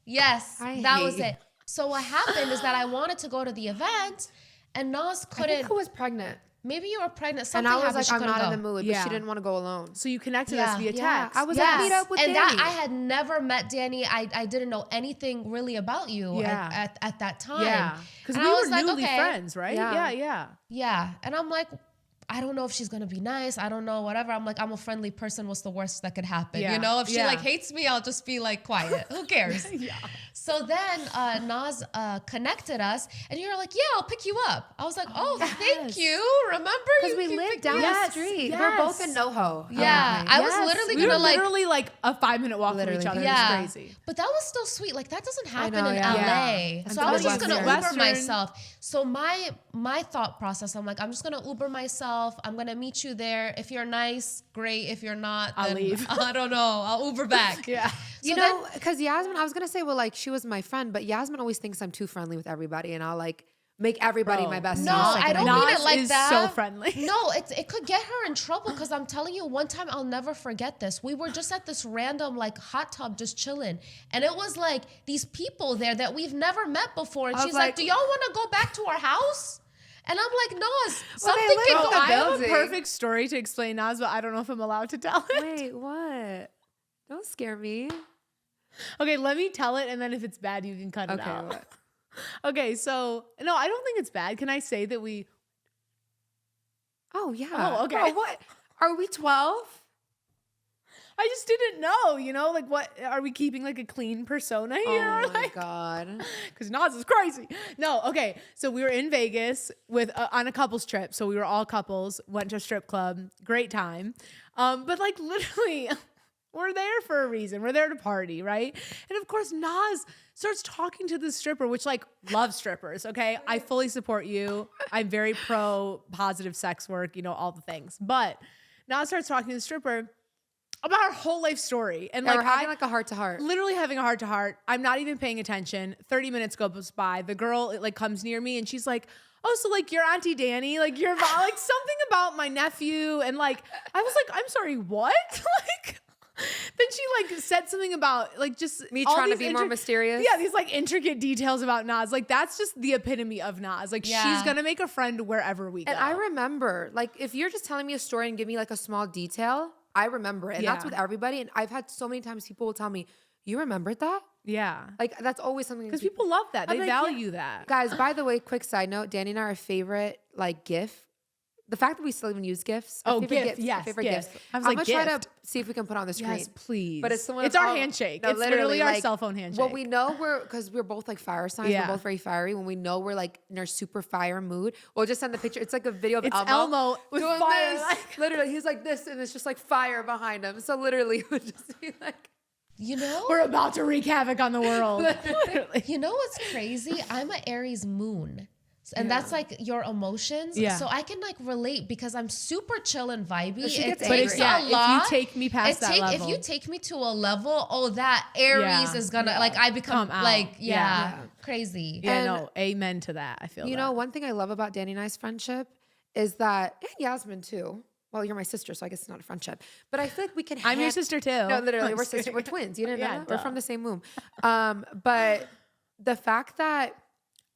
yes, I that was hate- it. So what happened is that I wanted to go to the event, and Nas I couldn't. think who was pregnant. Maybe you were pregnant. And Something I was happened. like, she I'm couldn't not go. in the mood, but Yeah. she didn't want to go alone. So you connected Yeah. us via Yeah, text. I was Yes. like, meet up with and Dani. that I had never met Danny. I didn't know anything really about you Yeah. at that time. Yeah. Because And we I were was like, newly okay. friends, right? Yeah. Yeah. Yeah. And I'm like, I don't know if she's gonna be nice. I don't know, whatever. I'm like, I'm a friendly person. What's the worst that could happen? Yeah. You know, if she Yeah. like hates me, I'll just be like quiet. Who cares? Yeah. So then Nas connected us, and you were like, "Yeah, I'll pick you up." I was like, "Oh, thank you. Remember, Because we you live picked down me the up." street. yes. We're both in NoHo. Yeah, I was Yes. literally we gonna were like. literally like a 5-minute walk from Literally. each other. Yeah, It was crazy. but that was still sweet. Like that doesn't happen know, in yeah. LA. Yeah. So I was just gonna Western. Uber myself. So my thought process, I'm like, I'm just gonna Uber myself. I'm gonna meet you there. If you're nice, great. If you're not, I'll then leave. I don't know. I'll Uber back. Yeah. You So know, because Yasmin, I was going to say, well, like, she was my friend, but Yasmin always thinks I'm too friendly with everybody, and I'll, like, make everybody Bro. my bestie. No, the second I don't meet mean her. it like is that. so friendly. No, it could get her in trouble because I'm telling you, one time I'll never forget this. We were just at this random like hot tub just chilling, and it was like these people there that we've never met before, and I was she's like, like, "Do y'all want to go back to our house?" And I'm like, "No, something live can in go." the I have a building. perfect story to explain Naz, but I don't know if I'm allowed to tell it. Wait, what? Don't scare me. Okay, let me tell it, and then if it's bad, you can cut it Okay, out. what? Okay, so no, I don't think it's bad. Can I say that we? Oh, yeah. Oh, okay. Bro, what? Are we 12? I just didn't know. You know, like what are we keeping like a clean persona here? Oh, my God. Because Naz is crazy. No, okay. So we were in Vegas with on a couples trip. So we were all couples. Went to a strip club. Great time. But like literally. We're there for a reason. We're there to party, right? And of course, Nas starts talking to the stripper, which like loves strippers, okay? I fully support you. I'm very pro positive sex work, you know, all the things. But Nas starts talking to the stripper about her whole life story. And Yeah, like we're having like a heart-to-heart. literally having a heart to heart. I'm not even paying attention. 30 minutes goes by. The girl like comes near me and she's like, "Oh, so like your Auntie Dani, like your mom, like something about my nephew." And like, I was like, "I'm sorry, what?" Like, then she like said something about like just Me all trying to these be more mysterious. Yeah, these like intricate details about Nas. Like that's just the epitome of Nas. Like Yeah. she's gonna make a friend wherever we go. And I remember, like, if you're just telling me a story and give me like a small detail, I remember it. And that's Yeah. with everybody. And I've had so many times people will tell me, "You remembered that?" yeah, Like, that's always something. because people love that. I'm They like, yeah. value that. Guys, by the way, quick side note, Dani and I, our favorite like GIF. The fact that we still even use GIFs. Our Oh, favorite GIF, yes, favorite GIF. GIFs. I was I'm like, gonna try gift. to see if we can put it on the screen. Yes, please. But it's the one. It's of our all- handshake. No, It's literally our like, cell phone handshake. What we know because we're both like fire signs. Yeah. We're both very fiery. When we know we're like in our super fire mood, we'll just send the picture. It's like a video of It's Elmo Elmo with doing fire, this. like- Literally, he's like this, and it's just like fire behind him. So literally, it would just be like, You know, We're about to wreak havoc on the world. Literally. you know what's crazy? I'm an Aries moon. And that's like your emotions. Yeah. So I can like relate because I'm super chill and vibey. It takes a lot. If you take me past that level. If you take me to a level, that Aries is gonna like I become like crazy. Yeah, no, amen to that. I feel you know, one thing I love about Dani and I's friendship is that, and Yasmin too. Well, you're my sister, so I guess it's not a friendship. But I feel like we can. I'm your sister too. No, literally, we're twins. You didn't know that? We're from the same womb. But the fact that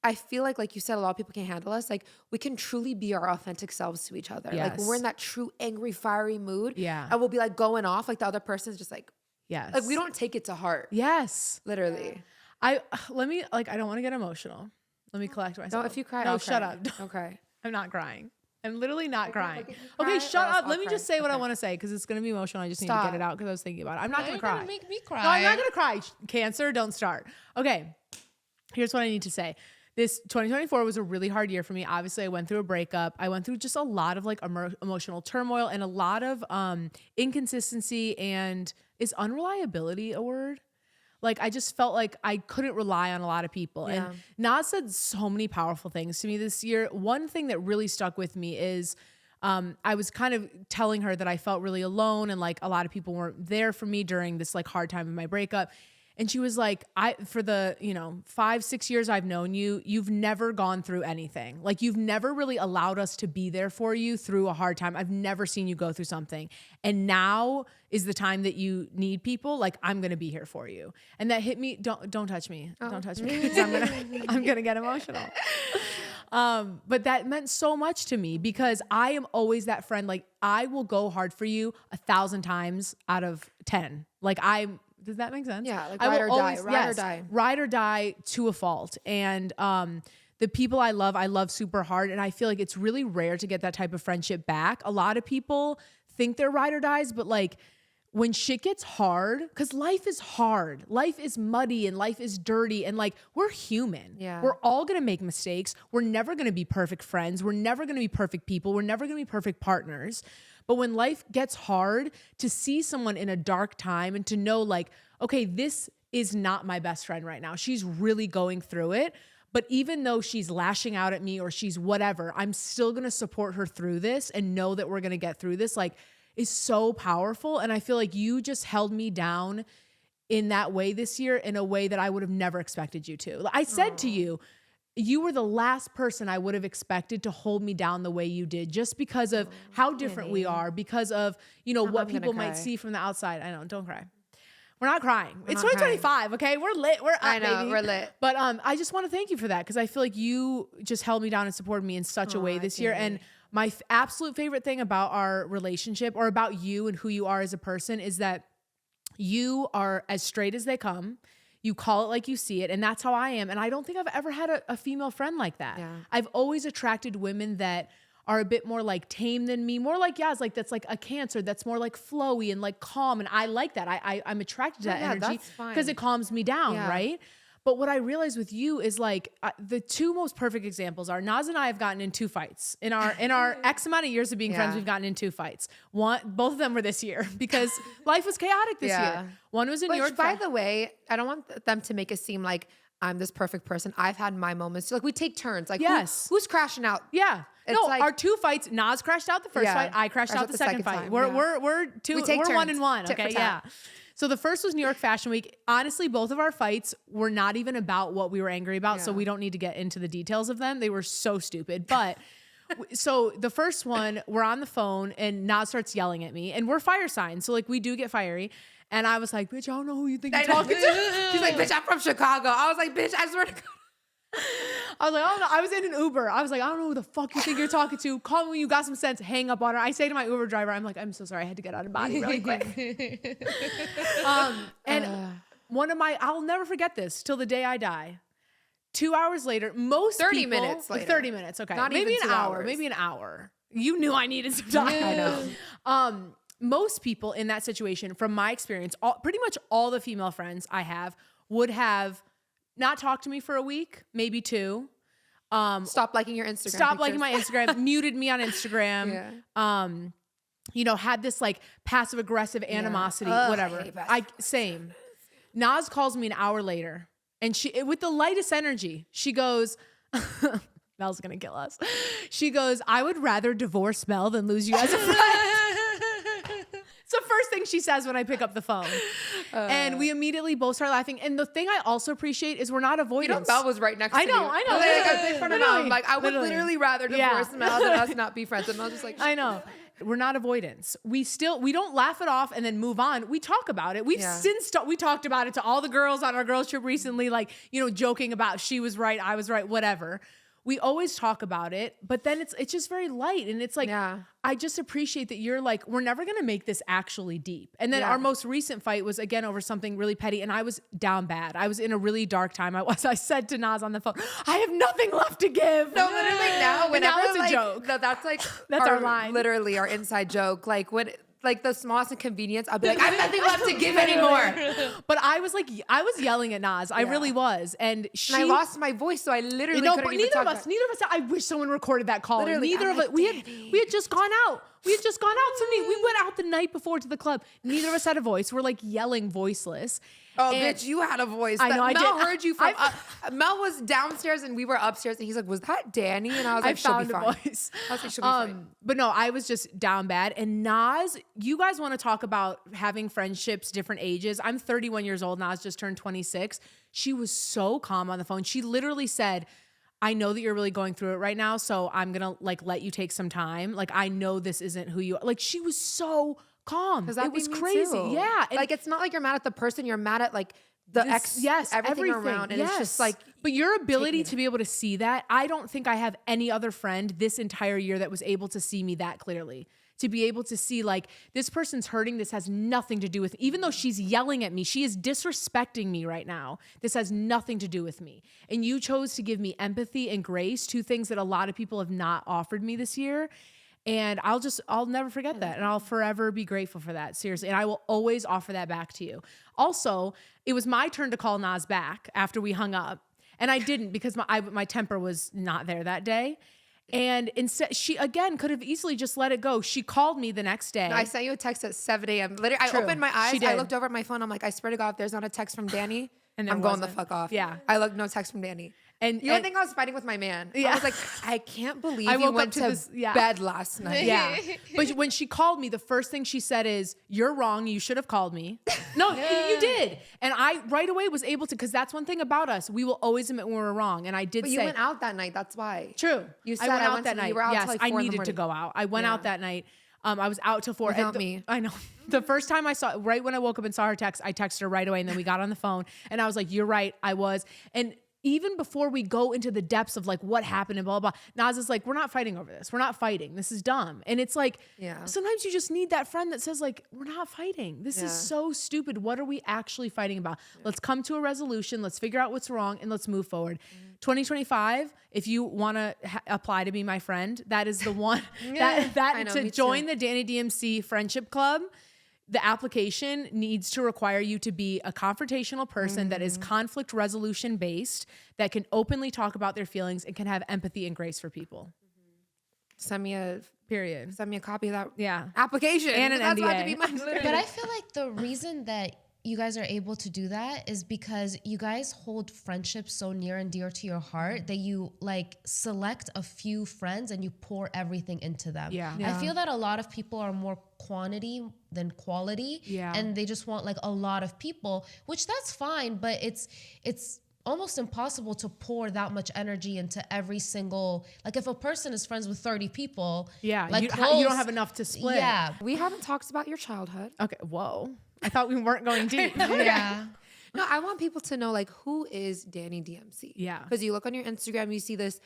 I feel like you said, a lot of people can't handle us. Like we can truly be our authentic selves to each other. Yes. Like when we're in that true angry, fiery mood. Yeah. And we'll be like going off. Like the other person's just like, yes. Like we don't take it to heart. Yes. Literally. I don't want to get emotional. Let me collect myself. No, if you cry, no, I'll shut cry. up. Okay. I'm not crying. I'm literally not crying. Cry, okay, shut up. I'll Let me cry. just say what I want to say because it's going to be emotional. I just need to get it out because I was thinking about it. I'm not going to cry. Gonna make me cry. No, I'm not going to cry. Cancer, don't start. Okay, here's what I need to say. This 2024 was a really hard year for me. Obviously, I went through a breakup. I went through just a lot of like emotional turmoil and a lot of inconsistency. And is unreliability a word? Like I just felt like I couldn't rely on a lot of people. Yeah. And Naz said so many powerful things to me this year. One thing that really stuck with me is I was kind of telling her that I felt really alone and like a lot of people weren't there for me during this like hard time of my breakup. And she was like, for the, 5-6 years I've known you, you've never gone through anything. Like you've never really allowed us to be there for you through a hard time. I've never seen you go through something. And now is the time that you need people. Like I'm going to be here for you. And that hit me. Don't touch me. Oh. Don't touch me. 'Cause I'm going to get emotional. But that meant so much to me because I am always that friend. Like I will go hard for you 1,000 times out of 10. Like does that make sense? Yeah, like I ride will or die, ride or die to a fault. And the people I love super hard. And I feel like it's really rare to get that type of friendship back. A lot of people think they're ride or dies, but like when shit gets hard, because life is hard, life is muddy and life is dirty and like we're human. Yeah. We're all gonna make mistakes. We're never gonna be perfect friends. We're never gonna be perfect people. We're never gonna be perfect partners. But when life gets hard, to see someone in a dark time and to know like, okay, this is not my best friend right now. She's really going through it. But even though she's lashing out at me or she's whatever, I'm still going to support her through this and know that we're going to get through this. Like, is so powerful. And I feel like you just held me down in that way this year in a way that I would have never expected you to. I said to you, you were the last person I would have expected to hold me down the way you did, just because of how different we are, because of, what people might see from the outside. I know, don't cry. We're not crying. It's 2025, okay? We're lit. We're up, I know, baby. we're lit. But I just want to thank you for that because I feel like you just held me down and supported me in such a way this year. And my absolute favorite thing about our relationship or about you and who you are as a person is that you are as straight as they come. You call it like you see it. And that's how I am. And I don't think I've ever had a female friend like that. Yeah. I've always attracted women that are a bit more like tame than me, more like Yas, like that's like a Cancer that's more like flowy and like calm. And I like that. I'm attracted to that energy because it calms me down, right? But what I realized with you is like the two most perfect examples are Naz and I have gotten in 2 fights in our X amount of years of being friends. We've gotten in 2 fights. Both of them were this year because life was chaotic this year. One was in New York. By the way, I don't want them to make it seem like I'm this perfect person. I've had my moments. Like we take turns. Like who's crashing out? Yeah. It's no, like, our 2 fights. Naz crashed out the first fight. I crashed out the second fight. We're 1-1. Okay, yeah. So the first was New York Fashion Week. Honestly, both of our fights were not even about what we were angry about. So we don't need to get into the details of them. They were so stupid. But so the first one, we're on the phone and Naz starts yelling at me and we're fire signs. So like we do get fiery. And I was like, bitch, I don't know who you think you're talking to. She's like, bitch, I'm from Chicago. I was like, bitch, I swear to God. I was like, I don't know. I was in an Uber. I was like, I don't know who the fuck you think you're talking to. Call me when you got some sense. Hang up on her. I say to my Uber driver, I'm like, I'm so sorry. I had to get out of body really quick. I'll never forget this till the day I die. 2 hours later, 30 minutes later. 30 minutes. Okay. Not maybe even an 2 hour. hours. Maybe an hour. You knew I needed some time. I know. Most people in that situation, from my experience, pretty much all the female friends I have would have not talked to me for a week, maybe 2. Stop liking your Instagram. Stop liking my Instagram. Muted me on Instagram. Yeah. Had this like passive aggressive animosity, whatever. Same. Naz calls me an hour later, and she with the lightest energy, she goes, Mel's gonna kill us. She goes, I would rather divorce Mel than lose you as a friend. It's the first thing she says when I pick up the phone. And we immediately both start laughing. And the thing I also appreciate is we're not avoidance. Mel was right next to you. I know. Like, I was in front of Mel. I'm like, I would literally rather divorce Mel than us not be friends. And Mel just like, I know. We're not avoidance. We don't laugh it off and then move on. We talk about it. We talked about it to all the girls on our girls trip recently, like, joking about she was right, I was right, whatever. We always talk about it, but then it's just very light. And it's like, I just appreciate that you're like, we're never going to make this actually deep. And then our most recent fight was again over something really petty. And I was down bad. I was in a really dark time. I said to Naz on the phone, I have nothing left to give. No, literally now, whenever now it's a joke. That's like, that's our line. Literally our inside joke. Like when, like the smallest inconvenience, I'll be like, I have nothing left to give anymore. But I was yelling at Naz. I really was. And I lost my voice, so I literally couldn't even talk. Neither of us, I wish someone recorded that call. Literally, neither of us, we had just gone out. We went out the night before to the club. Neither of us had a voice. We're like yelling voiceless. Oh, bitch, you had a voice. I know, I Mel did. heard you from Mel was downstairs and we were upstairs and he's like, was that Dani? And I was like, she'll be fine. Voice. I was like, she'll be fine. But no, I was just down bad. And Naz, you guys want to talk about having friendships, different ages. I'm 31 years old. Naz just turned 26. She was so calm on the phone. She literally said, I know that you're really going through it right now, so I'm going to like let you take some time. Like, I know this isn't who you are. Like, she was so calm. It was crazy. Too. Yeah. And like, it's not like you're mad at the person. You're mad at like everything around. And it's just like. But your ability to be able to see that, I don't think I have any other friend this entire year that was able to see me that clearly. To be able to see like, this person's hurting. This has nothing to do with, even though she's yelling at me, she is disrespecting me right now. This has nothing to do with me. And you chose to give me empathy and grace, two things that a lot of people have not offered me this year. And I'll never forget that. And I'll forever be grateful for that. Seriously. And I will always offer that back to you. Also, it was my turn to call Naz back after we hung up. And I didn't because my temper was not there that day. And instead, she again could have easily just let it go. She called me the next day. No, I sent you a text at 7 a.m. Literally, I opened my eyes. I looked over at my phone. I'm like, I swear to God, if there's not a text from Dani, and I'm going the fuck off. Yeah. I looked, no text from Dani. And you don't think I was fighting with my man. Yeah. I was like, I can't believe you went to bed last night. Yeah. But when she called me, the first thing she said is, you're wrong. You should have called me. No, you did. And I right away was able to, because that's one thing about us. We will always admit when we're wrong. And I did say. But you went out that night. That's why. True. You said I went out that night. You were out till like 4 I needed to go out. I went out that night. I was out till 4. Without me. I know. The first time right when I woke up and saw her text, I texted her right away. And then we got on the phone and I was like, you're right. I was. And even before we go into the depths of like what happened and blah, blah, blah, Naz is like, we're not fighting over this. We're not fighting. This is dumb. And it's like, sometimes you just need that friend that says like, we're not fighting. This is so stupid. What are we actually fighting about? Let's come to a resolution. Let's figure out what's wrong and let's move forward. 2025, if you want to apply to be my friend, that is the one to join the Dani DMC friendship club. The application needs to require you to be a confrontational person that is conflict resolution based, that can openly talk about their feelings and can have empathy and grace for people. Send me a copy of that application and an NDA. But I feel like the reason that you guys are able to do that is because you guys hold friendships so near and dear to your heart that you like select a few friends and you pour everything into them. I feel that a lot of people are more quantity than quality, and they just want like a lot of people, which that's fine, but it's almost impossible to pour that much energy into every single, like if a person is friends with 30 people, like you don't have enough to split. Yeah. We haven't talked about your childhood. Okay. Whoa. I thought we weren't going deep. Yeah. No, I want people to know like, who is Dani DMC? Yeah. Because you look on your Instagram, you see this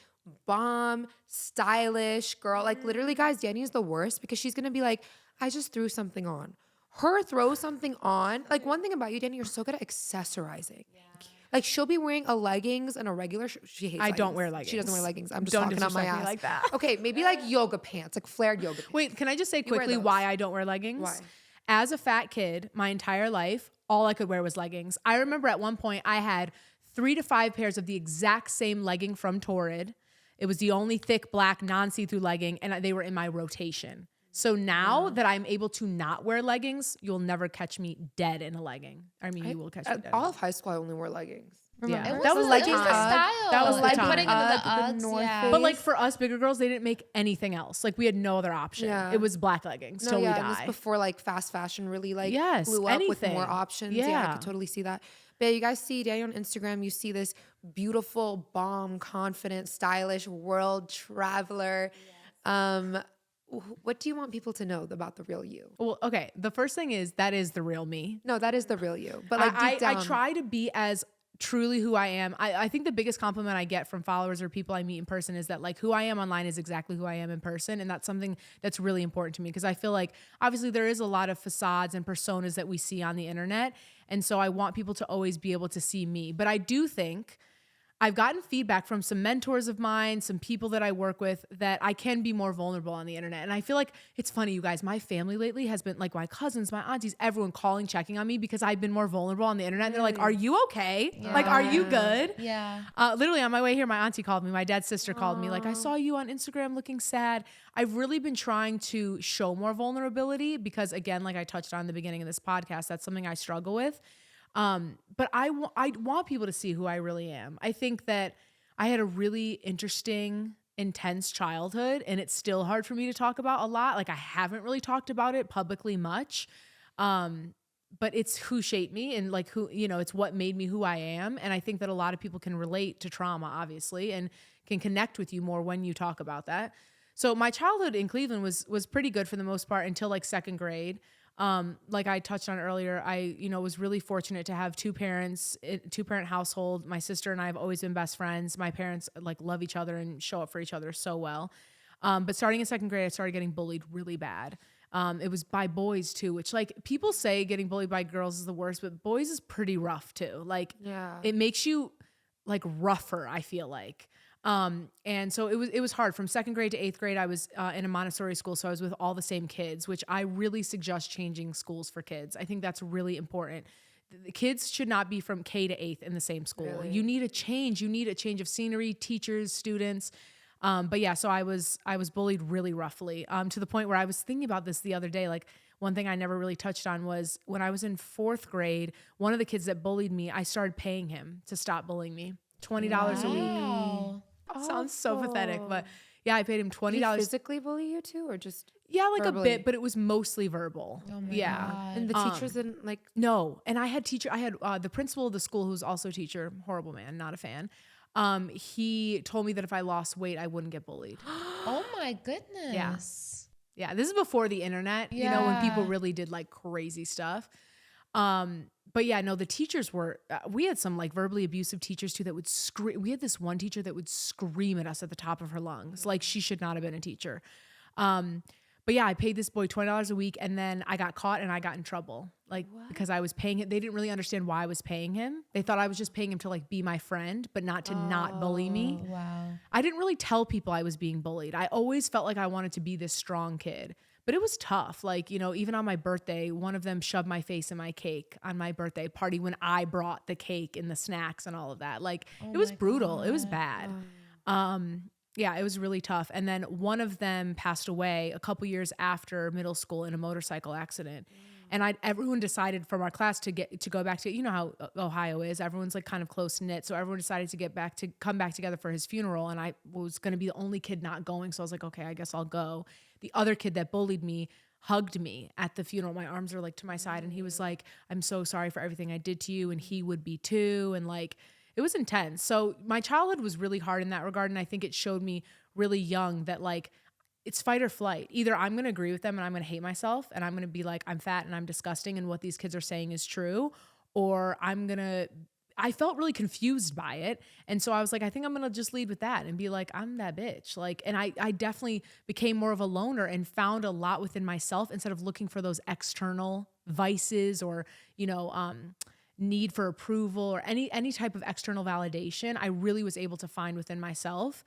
bomb, stylish girl. Like literally guys, Dani is the worst because she's going to be like, I just threw something on. Her throw something on. Like one thing about you, Dani, you're so good at accessorizing. Yeah. Like she'll be wearing a leggings and a regular shirt. She hates leggings. Don't wear leggings. She doesn't wear leggings. I'm just talking out my ass. Like that. Okay, maybe like yoga pants, like flared yoga pants. Wait, can I just say quickly why I don't wear leggings? Why? As a fat kid, my entire life, all I could wear was leggings. I remember at one point I had 3 to 5 pairs of the exact same legging from Torrid. It was the only thick black non-see-through legging, and they were in my rotation. So now that I'm able to not wear leggings, you'll never catch me dead in a legging. I mean, you will catch me dead. All of high school, I only wore leggings. Yeah, that was the style. That was the time. Putting into the Uggs, yeah. But like for us bigger girls, they didn't make anything else. Like we had no other option. Yeah. It was black leggings till we die. It was before like fast fashion really like Yes, blew up anything. with more options. Yeah, I could totally see that. But you guys see Dani on Instagram, you see this beautiful, bomb, confident, stylish world traveler. Yes. What do you want people to know about the real you? Well, okay. The first thing is that is the real me. No, that is the real you. But like deep down, I try to be as truly who I am. I think the biggest compliment I get from followers or people I meet in person is that like who I am online is exactly who I am in person. And that's something that's really important to me because I feel like obviously there is a lot of facades and personas that we see on the internet. And so I want people to always be able to see me. But I do think I've gotten feedback from some mentors of mine, some people that I work with that I can be more vulnerable on the internet. And I feel like it's funny, you guys, my family lately has been like my cousins, my aunties, everyone calling, checking on me because I've been more vulnerable on the internet. And they're like, are you okay? Yeah. Like, are you good? Yeah. Literally on my way here, my auntie called me, my dad's sister called me like, I saw you on Instagram looking sad. I've really been trying to show more vulnerability because again, like I touched on in the beginning of this podcast, that's something I struggle with. But I want people to see who I really am. I think that I had a really interesting, intense childhood and it's still hard for me to talk about a lot. Like I haven't really talked about it publicly much. But it's who shaped me and like who, you know, it's what made me who I am. And I think that a lot of people can relate to trauma, obviously, and can connect with you more when you talk about that. So my childhood in Cleveland was pretty good for the most part until like second grade. Like I touched on earlier, I, was really fortunate to have two parent household. My sister and I have always been best friends. My parents like love each other and show up for each other so well. But starting in second grade, I started getting bullied really bad. It was by boys too, which like people say getting bullied by girls is the worst, but boys is pretty rough too. Like it makes you like rougher, I feel like. And so it was hard. From second grade to eighth grade, I was in a Montessori school. So I was with all the same kids, which I really suggest changing schools for kids. I think that's really important. The kids should not be from K to eighth in the same school. Really? You need a change. You need a change of scenery, teachers, students. But yeah, so I was bullied really roughly, to the point where I was thinking about this the other day. Like one thing I never really touched on was when I was in fourth grade, one of the kids that bullied me, I started paying him to stop bullying me. $20 a week. Sounds so pathetic, but yeah, I paid him $20. Did he physically bully you too, or just like verbally? a bit, but it was mostly verbal. Oh my God. And the teachers didn't like. No, and I had the principal of the school who's also a teacher, horrible man, not a fan. He told me that if I lost weight, I wouldn't get bullied. Oh my goodness. Yeah. This is before the internet. Yeah. When people really did like crazy stuff. But yeah, no, the teachers were, we had some like verbally abusive teachers too that would scream. We had this one teacher that would scream at us at the top of her lungs. Like she should not have been a teacher. But yeah, I paid this boy $20 a week and then I got caught and I got in trouble. Like because I was paying it. They didn't really understand why I was paying him. They thought I was just paying him to like be my friend, but not to not bully me. Wow. I didn't really tell people I was being bullied. I always felt like I wanted to be this strong kid. But it was tough. Like, even on my birthday, one of them shoved my face in my cake on my birthday party when I brought the cake and the snacks and all of that. Like, it was brutal. God. It was bad. Yeah, it was really tough. And then one of them passed away a couple years after middle school in a motorcycle accident. And everyone decided from our class to go back to, how Ohio is. Everyone's like kind of close knit. So everyone decided to come back together for his funeral. And I was going to be the only kid not going. So I was like, okay, I guess I'll go. The other kid that bullied me hugged me at the funeral. My arms are like to my side. And he was like, I'm so sorry for everything I did to you. And he would be too. And like, it was intense. So my childhood was really hard in that regard. And I think it showed me really young that like, it's fight or flight. Either I'm going to agree with them and I'm going to hate myself and I'm going to be like, I'm fat and I'm disgusting and what these kids are saying is true. Or I felt really confused by it. And so I was like, I think I'm going to just lead with that and be like, I'm that bitch. Like, and I definitely became more of a loner and found a lot within myself instead of looking for those external vices or, need for approval or any type of external validation. I really was able to find within myself.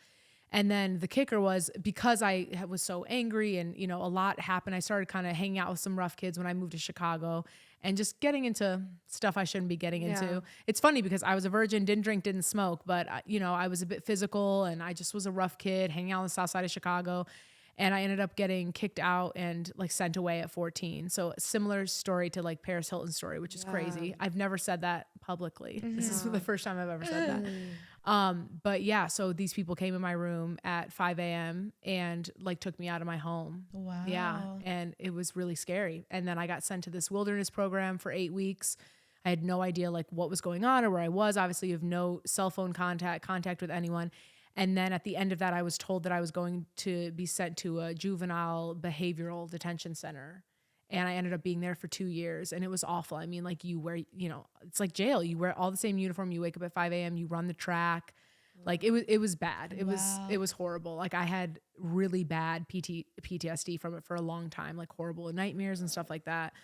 And then the kicker was because I was so angry and, a lot happened. I started kind of hanging out with some rough kids when I moved to Chicago and just getting into stuff I shouldn't be getting into. It's funny because I was a virgin, didn't drink, didn't smoke, but I was a bit physical and I just was a rough kid hanging out on the south side of Chicago. And I ended up getting kicked out and like sent away at 14. So similar story to like Paris Hilton's story, which is crazy. I've never said that publicly. This is the first time I've ever said that. But yeah, so these people came in my room at 5 a.m. and like took me out of my home. Wow. Yeah. And it was really scary. And then I got sent to this wilderness program for 8 weeks. I had no idea like what was going on or where I was. Obviously, you have no cell phone contact with anyone. And then at the end of that, I was told that I was going to be sent to a juvenile behavioral detention center. And I ended up being there for 2 years, and it was awful. I mean, like you wear, you know, it's like jail. You wear all the same uniform. You wake up at 5 a.m. You run the track. Like it was bad. It was horrible. Like I had really bad PTSD from it for a long time, like horrible nightmares and stuff like that.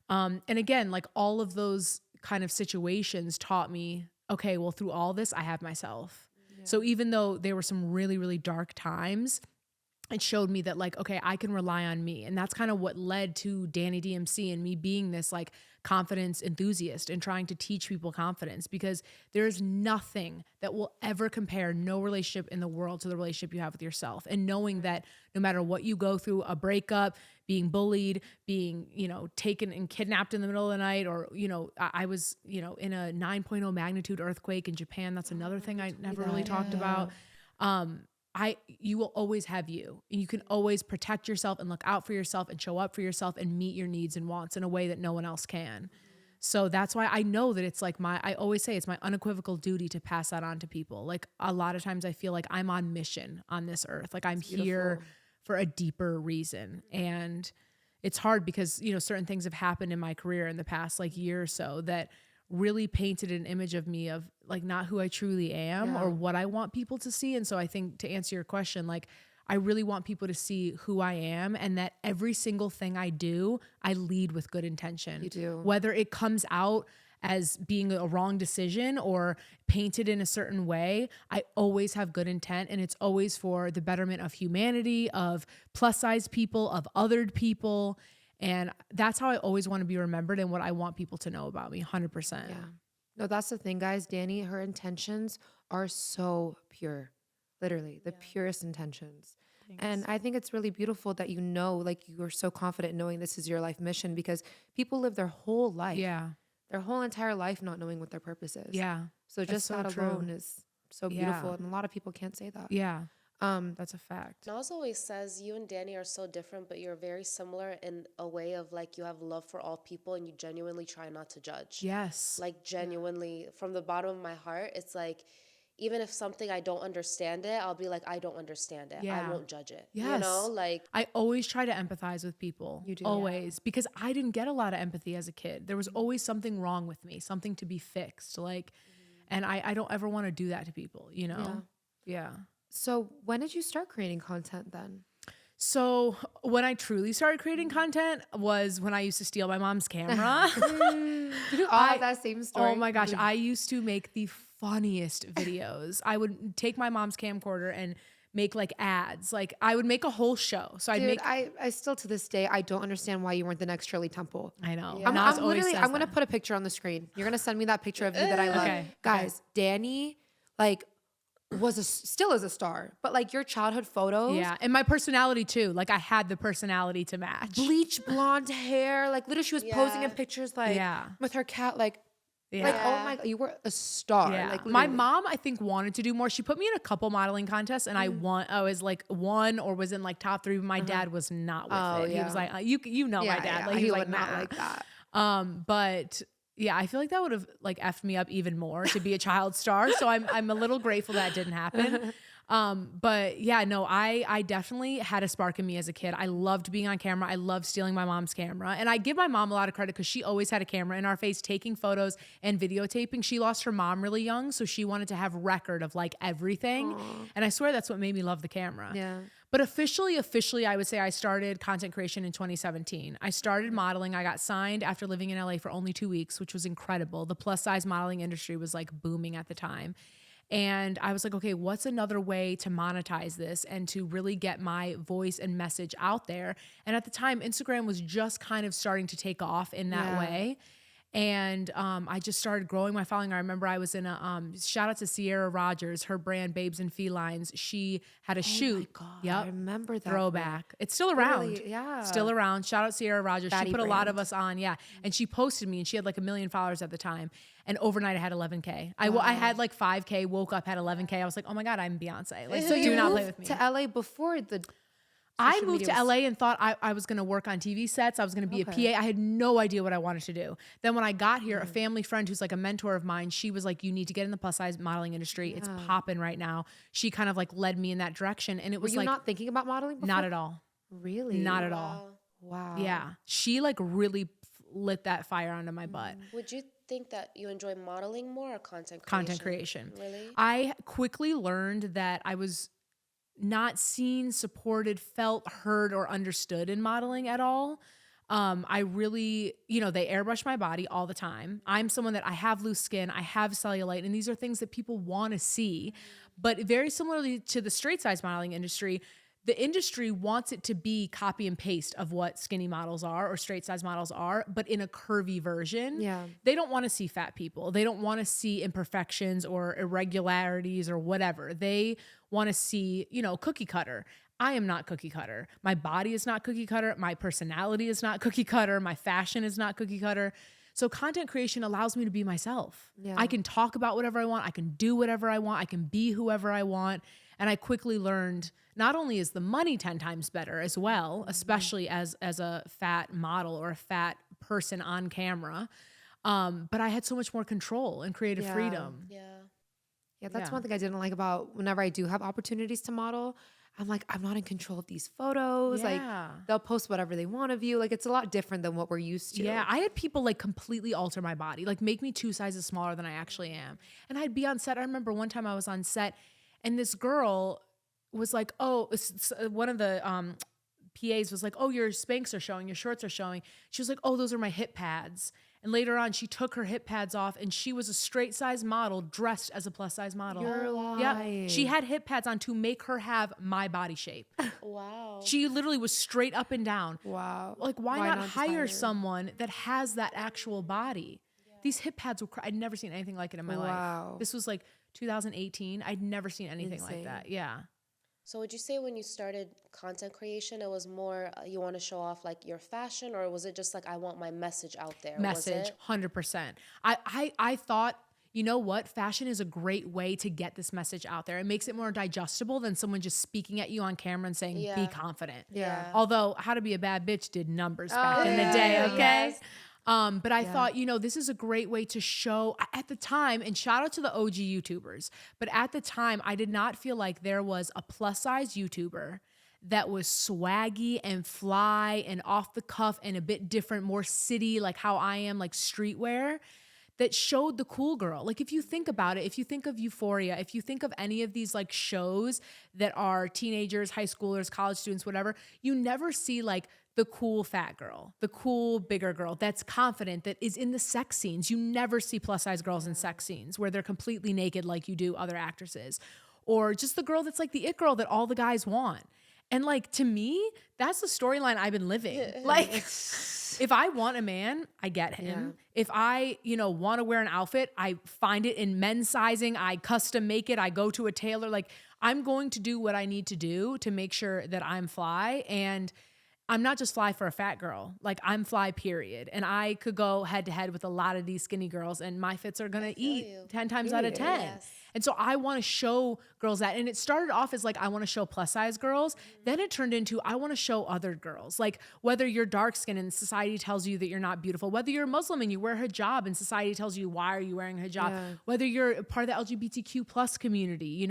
And again, like all of those kind of situations taught me, okay, well, through all this, I have myself. So even though there were some really, really dark times, it showed me that like, okay, I can rely on me. And that's kind of what led to Dani DMC and me being this like confidence enthusiast and trying to teach people confidence, because there's nothing that will ever compare, no relationship in the world, to the relationship you have with yourself. And knowing that no matter what you go through, a breakup, being bullied, being, you know, taken and kidnapped in the middle of the night, or, you know, I was, you know, in a 9.0 magnitude earthquake in Japan. That's another thing I never really talked about. You will always have you, and you can always protect yourself and look out for yourself and show up for yourself and meet your needs and wants in a way that no one else can. So that's why I know that it's like I always say it's my unequivocal duty to pass that on to people. Like a lot of times I feel like I'm on mission on this earth. Like I'm here for a deeper reason. And it's hard because, you know, certain things have happened in my career in the past like year or so that really painted an image of me of like not who I truly am or what I want people to see. And so I think, to answer your question, like I really want people to see who I am, and that every single thing I do, I lead with good intention. You do. Whether it comes out as being a wrong decision or painted in a certain way, I always have good intent, and it's always for the betterment of humanity, of plus size people, of othered people. And that's how I always want to be remembered, and what I want people to know about me, 100%. Yeah. No, that's the thing, guys. Dani, her intentions are so pure. Literally, the purest intentions. Thanks. And I think it's really beautiful that you know, like you are so confident knowing this is your life mission, because people live their whole life. Yeah. Their whole entire life not knowing what their purpose is. Yeah. So just that alone is so beautiful. And a lot of people can't say that. Yeah. That's a fact. Naz always says you and Dani are so different, but you're very similar in a way of like you have love for all people and you genuinely try not to judge. Yes. Like genuinely from the bottom of my heart, it's like even if something I don't understand it, I'll be like, I don't understand it. I won't judge it. Yes. You know, like I always try to empathize with people. You do. Always. Because I didn't get a lot of empathy as a kid. There was always something wrong with me, something to be fixed. Like, and I don't ever want to do that to people, you know? Yeah. So when did you start creating content then? So when I truly started creating content was when I used to steal my mom's camera. That same story. Oh my gosh. I used to make the funniest videos. I would take my mom's camcorder and make like ads. Like I would make a whole show. So I still to this day, I don't understand why you weren't the next Shirley Temple. I know. Yeah. I'm going to put a picture on the screen. You're going to send me that picture of you that I love. Okay. Guys, Dani, like, still is a star, but like your childhood photos. Yeah. And my personality too. Like I had the personality to match. Bleach blonde hair. Like literally she was posing in pictures like with her cat. Like, oh my God, you were a star. Yeah. Like my mom, I think, wanted to do more. She put me in a couple modeling contests and I was like one or was in like top 3, but my dad was not with it. He was like, you know my dad. Like he was like, not like that. But yeah, I feel like that would have like effed me up even more to be a child star. So I'm a little grateful that didn't happen. But yeah, no, I definitely had a spark in me as a kid. I loved being on camera. I loved stealing my mom's camera. And I give my mom a lot of credit because she always had a camera in our face taking photos and videotaping. She lost her mom really young, so she wanted to have record of like everything. Aww. And I swear that's what made me love the camera. Yeah. But officially, I would say I started content creation in 2017. I started modeling. I got signed after living in LA for only 2 weeks, which was incredible. The plus size modeling industry was like booming at the time. And I was like, okay, what's another way to monetize this and to really get my voice and message out there? And at the time, Instagram was just kind of starting to take off in that way. And I just started growing my following. I remember I was in a shout out to Sierra Rogers, her brand Babes and Felines. She had a shoot. Oh my God, I remember that. Throwback. Brand. It's still around. Really, yeah. Still around. Shout out Sierra Rogers. Baddie she put brand. a lot of us on. Yeah. And she posted me and she had like 1 million followers at the time. And overnight I had 11K. I had like 5K, woke up, had 11K. I was like, oh my God, I'm Beyonce. Like, so do not play with me. To LA before the I moved to LA and thought I was going to work on TV sets. I was going to be a PA. I had no idea what I wanted to do. Then when I got here, a family friend who's like a mentor of mine, she was like, you need to get in the plus size modeling industry. It's popping right now. She kind of like led me in that direction. And it was Were you not thinking about modeling before? Not at all. Really? Not at all. Wow. Yeah. She like really lit that fire under my butt. Would you think that you enjoy modeling more or content creation? Content creation. Really? I quickly learned that I was not seen, supported, felt, heard, or understood in modeling at all. I really, they airbrush my body all the time. I'm someone that I have loose skin, I have cellulite, and these are things that people want to see. But very similarly to the straight size modeling industry, the industry wants it to be copy and paste of what skinny models are or straight size models are, but in a curvy version. Yeah. They don't want to see fat people. They don't want to see imperfections or irregularities or whatever. They want to see, cookie cutter. I am not cookie cutter. My body is not cookie cutter. My personality is not cookie cutter. My fashion is not cookie cutter. So content creation allows me to be myself. Yeah. I can talk about whatever I want. I can do whatever I want. I can be whoever I want. And I quickly learned not only is the money 10 times better as well, especially as a fat model or a fat person on camera, but I had so much more control and creative freedom. Yeah, that's one thing I didn't like about whenever I do have opportunities to model. I'm like, I'm not in control of these photos. Like, they'll post whatever they want of you. Like, it's a lot different than what we're used to. Yeah, I had people like completely alter my body, like make me 2 sizes smaller than I actually am. And I'd be on set. I remember one time I was on set and this girl was like, one of the PAs was like, oh, your Spanx are showing, your shorts are showing. She was like, oh, those are my hip pads. And later on, she took her hip pads off and she was a straight size model dressed as a plus size model. You're lying. Yeah, she had hip pads on to make her have my body shape. Wow. She literally was straight up and down. Wow. Like, why not hire someone that has that actual body? Yeah. These hip pads were, I'd never seen anything like it in my life. This was like 2018. I'd never seen anything like that. Yeah. So would you say when you started content creation, it was more you want to show off like your fashion, or was it just like I want my message out there? Message, 100%. I thought, you know what? Fashion is a great way to get this message out there. It makes it more digestible than someone just speaking at you on camera and saying, be confident. Yeah. Although How to Be a Bad Bitch did numbers back in the day, okay? Yes. But I thought, this is a great way to show at the time, and shout out to the OG YouTubers, but at the time I did not feel like there was a plus size YouTuber that was swaggy and fly and off the cuff and a bit different, more city, like how I am, like streetwear, that showed the cool girl. Like if you think about it, if you think of Euphoria, if you think of any of these like shows that are teenagers, high schoolers, college students, whatever, you never see like the cool fat girl, the cool bigger girl that's confident, that is in the sex scenes. You never see plus size girls in sex scenes where they're completely naked like you do other actresses. Or just the girl that's like the it girl that all the guys want. And like, to me, that's the storyline I've been living. Like, if I want a man, I get him. Yeah. If I, want to wear an outfit, I find it in men's sizing. I custom make it. I go to a tailor. Like, I'm going to do what I need to do to make sure that I'm fly. And I'm not just fly for a fat girl. Like, I'm fly, period. And I could go head to head with a lot of these skinny girls and my fits are going to eat 10 times out of 10. Yes. And so I want to show girls that. And it started off as like, I want to show plus size girls. Then it turned into, I want to show other girls. Like, whether you're dark skinned and society tells you that you're not beautiful, whether you're Muslim and you wear hijab and society tells you, why are you wearing hijab? Yeah. Whether you're part of the LGBTQ plus community,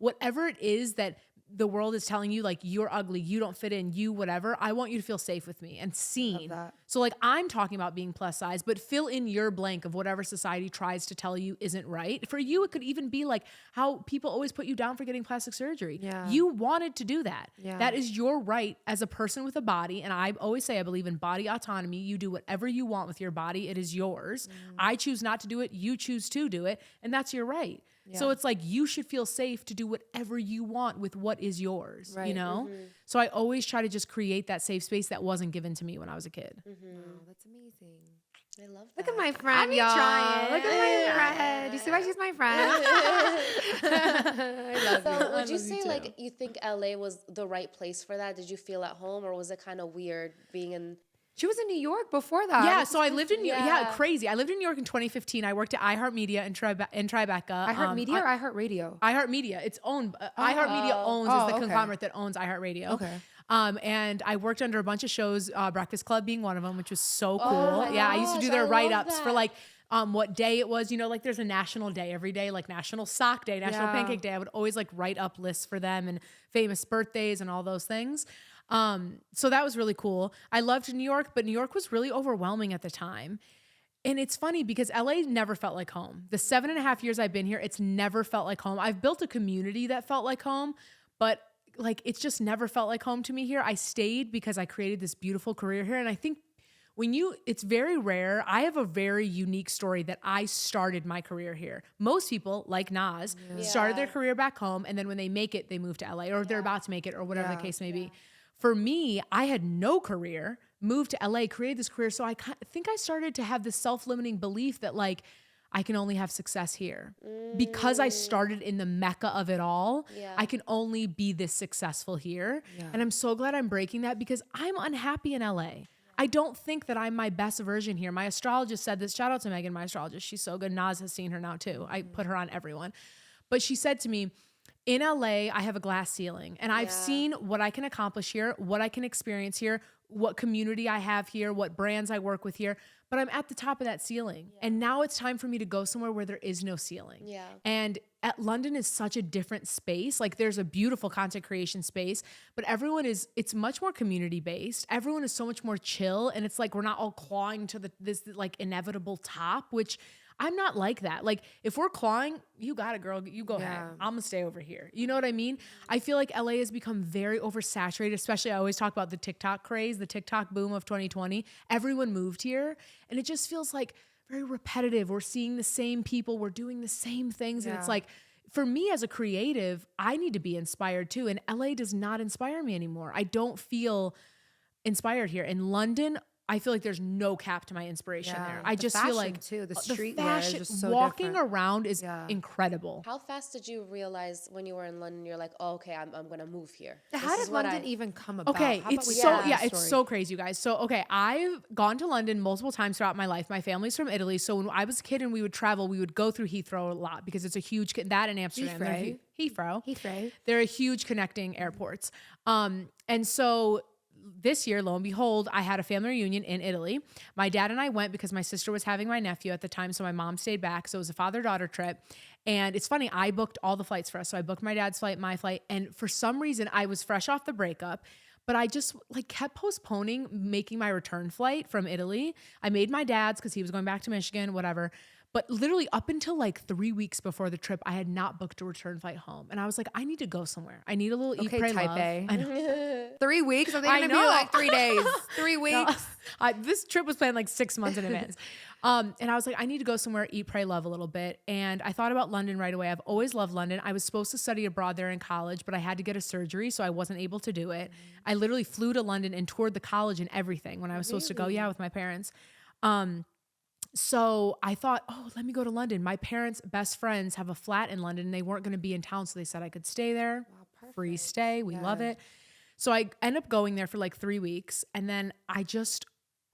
whatever it is that the world is telling you, like, you're ugly, you don't fit in, you whatever, I want you to feel safe with me and seen. So like, I'm talking about being plus size, but fill in your blank of whatever society tries to tell you isn't right. For you, it could even be like how people always put you down for getting plastic surgery. Yeah. You wanted to do that. Yeah. That is your right as a person with a body. And I always say I believe in body autonomy. You do whatever you want with your body. It is yours. I choose not to do it. You choose to do it. And that's your right. Yeah. So it's like, you should feel safe to do whatever you want with what is yours, right. So I always try to just create that safe space that wasn't given to me when I was a kid. Wow, that's amazing. I love that. Look at my friend, y'all. trying. Look at my friend. You see why she's my friend? I love So you. would you say like you think LA was the right place for that? Did you feel at home, or was it kind of weird being in? She was in New York before that. Yeah, so I lived in New York. Yeah. Yeah, crazy. I lived in New York in 2015. I worked at iHeartMedia in Tribeca. iHeartMedia or iHeartRadio? iHeartMedia. It's owned. iHeartMedia owns is the okay. conglomerate that owns iHeartRadio. Okay. And I worked under a bunch of shows, Breakfast Club being one of them, which was so cool. my I used to do gosh, their I love write-ups that. for like what day it was. You know, like there's a national day every day, like National Sock Day, National Yeah. Pancake Day. I would always like write up lists for them and famous birthdays and all those things. So that was really cool. I loved New York, but New York was really overwhelming at the time. And it's funny because LA never felt like home. The 7.5 years I've been here, it's never felt like home. I've built a community that felt like home, but like it's just never felt like home to me here. I stayed because I created this beautiful career here. And I think it's very rare. I have a very unique story that I started my career here. Most people, like Naz, started their career back home. And then when they make it, they move to LA or they're about to make it or whatever the case may be. For me, I had no career, moved to LA, created this career. So I think I started to have this self-limiting belief that like, I can only have success here. Because I started in the mecca of it all, I can only be this successful here. Yeah. And I'm so glad I'm breaking that because I'm unhappy in LA. I don't think that I'm my best version here. My astrologist said this. Shout out to Megan, my astrologist. She's so good. Naz has seen her now too. I put her on everyone. But she said to me, in LA, I have a glass ceiling and I've seen what I can accomplish here, what I can experience here, what community I have here, what brands I work with here, but I'm at the top of that ceiling. Yeah. And now it's time for me to go somewhere where there is no ceiling. Yeah. And London is such a different space. Like there's a beautiful content creation space, but it's much more community based. Everyone is so much more chill. And it's like, we're not all clawing to this like inevitable top, which I'm not like that. Like if we're clawing, you got it, girl. You go ahead. I'm gonna stay over here. You know what I mean? I feel like LA has become very oversaturated, especially I always talk about the TikTok craze, the TikTok boom of 2020. Everyone moved here and it just feels like very repetitive. We're seeing the same people. We're doing the same things. And it's like, for me as a creative, I need to be inspired too. And LA does not inspire me anymore. I don't feel inspired here. In London, I feel like there's no cap to my inspiration there. I just feel like too, the streetwear fashion, is just so walking different. around is incredible. How fast did you realize when you were in London? You're like, oh, okay, I'm gonna move here. How did London even come about? Okay, it's so crazy, you guys. So okay, I've gone to London multiple times throughout my life. My family's from Italy, so when I was a kid and we would travel, we would go through Heathrow a lot because it's a huge that in Amsterdam. Heathrow. They're a huge connecting airports. And so this year, lo and behold, I had a family reunion in Italy. My dad and I went because my sister was having my nephew at the time, so my mom stayed back. So it was a father-daughter trip. And it's funny, I booked all the flights for us. So I booked my dad's flight, my flight, and for some reason, I was fresh off the breakup, but I just like kept postponing making my return flight from Italy. I made my dad's because he was going back to Michigan, whatever. But literally up until like 3 weeks before the trip, I had not booked a return flight home. And I was like, I need to go somewhere. I need a little eat, pray, love. I know. 3 weeks? Are they going to be like 3 days? 3 weeks? No, this trip was planned like 6 months in advance. And I was like, I need to go somewhere, eat, pray, love a little bit. And I thought about London right away. I've always loved London. I was supposed to study abroad there in college, but I had to get a surgery, so I wasn't able to do it. I literally flew to London and toured the college and everything when I was supposed to go, with my parents. So I thought, let me go to London. My parents' best friends have a flat in London and they weren't going to be in town. So they said I could stay there. Wow, free stay. We love it. So I ended up going there for like 3 weeks. And then I just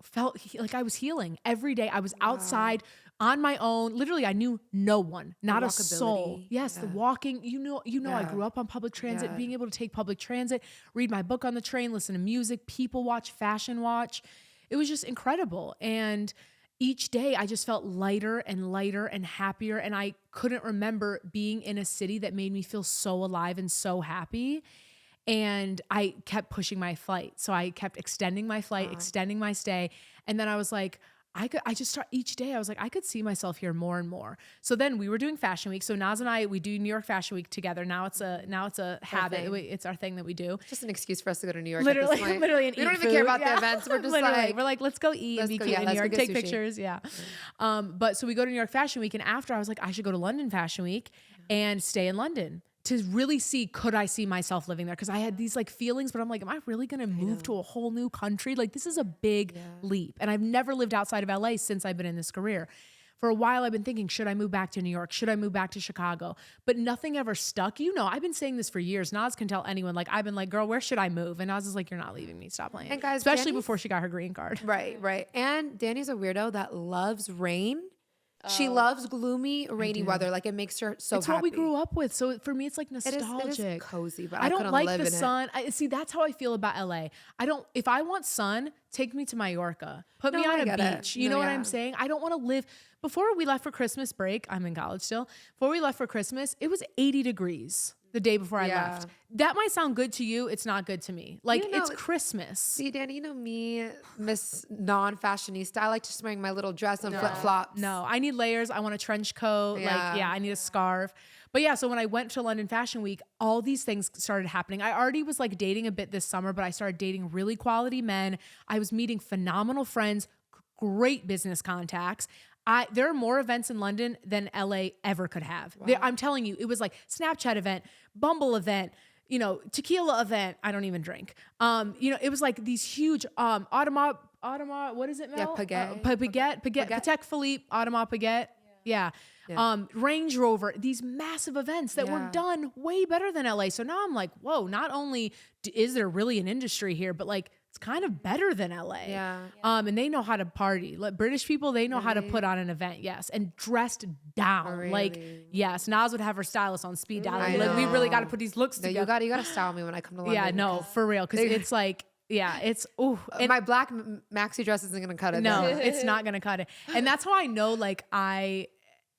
felt like I was healing every day. I was outside on my own. Literally, I knew no one, not a soul. Yes. The walking, I grew up on public transit, being able to take public transit, read my book on the train, listen to music, people watch, fashion watch. It was just incredible. And each day I just felt lighter and happier. And I couldn't remember being in a city that made me feel so alive and so happy. And I kept pushing my flight. So I kept extending my flight, extending my stay. And then I was like, each day I was like, I could see myself here more and more. So then we were doing Fashion Week. So Naz and I, we do New York Fashion Week together. Now it's a habit. It's our thing that we do. Just an excuse for us to go to New York. Literally, at this point. literally, we don't even care about the events. We're just we're like, let's go eat and be cute in New York, take pictures. Yeah. But so we go to New York Fashion Week, and after I was like, I should go to London Fashion Week and stay in London to really see, could I see myself living there? Because I had these like feelings, but I'm like, am I really going to move to a whole new country? Like, this is a big leap. And I've never lived outside of LA since I've been in this career. For a while, I've been thinking, should I move back to New York? Should I move back to Chicago? But nothing ever stuck. You know, I've been saying this for years. Naz can tell anyone, like, I've been like, girl, where should I move? And Naz is like, you're not leaving me. Stop playing. And guys, especially before she got her green card. Right. And Dani's a weirdo that loves rain. She loves gloomy, rainy weather. Like, it makes her so It's happy. what we grew up with. So for me, it's like nostalgic. It is cozy, but I don't couldn't like live the in sun. See, that's how I feel about LA. If I want sun, take me to Mallorca. Put me on a beach. You know what I'm saying? I don't want to live. Before we left for Christmas break, I'm in college still. Before we left for Christmas, it was 80 degrees the day before I left. That might sound good to you. It's not good to me. Like, it's Christmas. See, Dani, you know me, Miss Non-Fashionista. I like just wearing my little dress and flip-flops. No, I need layers. I want a trench coat. I need a scarf. But yeah, so when I went to London Fashion Week, all these things started happening. I already was like dating a bit this summer, but I started dating really quality men. I was meeting phenomenal friends, great business contacts. There are more events in London than LA ever could have. Wow. I'm telling you, it was like Snapchat event, Bumble event, you know, tequila event. I don't even drink. You know, it was like these huge Audemars, what is it, Mel? Yeah, Patek Philippe, Audemars Piguet. Yeah. Range Rover, these massive events that were done way better than LA. So now I'm like, whoa, not only is there really an industry here, but like, it's kind of better than LA. And they know how to party. Like, British people, they know how to put on an event, yes, and dressed down. Really? Like, yes, Naz would have her stylist on speed dial. Like, we really got to put these looks together. You got to style me when I come to London. Yeah, no, for real, because it's like, it's my black maxi dress isn't gonna cut it. No, it's not gonna cut it. And that's how I know, like, I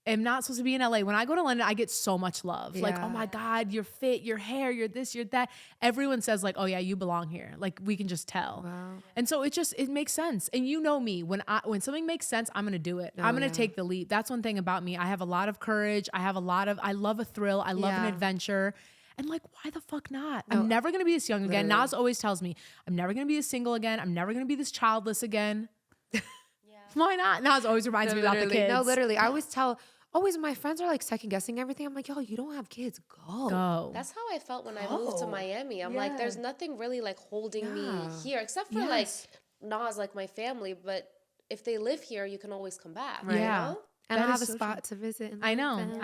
am not supposed to be in LA. When I go to London, I get so much love. Like, oh my God, you're fit, your hair, you're this, you're that. Everyone says like, oh yeah, you belong here. Like, we can just tell. Wow. And so it makes sense. And you know me, when something makes sense, I'm gonna do it. I'm gonna take the leap. That's one thing about me. I have a lot of courage. I love a thrill. I love an adventure. And like, why the fuck not? I'm never gonna be this young again. Naz always tells me, I'm never gonna be this single again. I'm never gonna be this childless again. Why not? Naz always reminds me about the kids. No, literally. I always my friends are like second guessing everything. I'm like, yo, you don't have kids. Go. That's how I felt when I moved to Miami. I'm like, there's nothing really like holding me here, except for like Naz, like my family. But if they live here, you can always come back. Right. Yeah. You know? And I have a spot to visit. I know.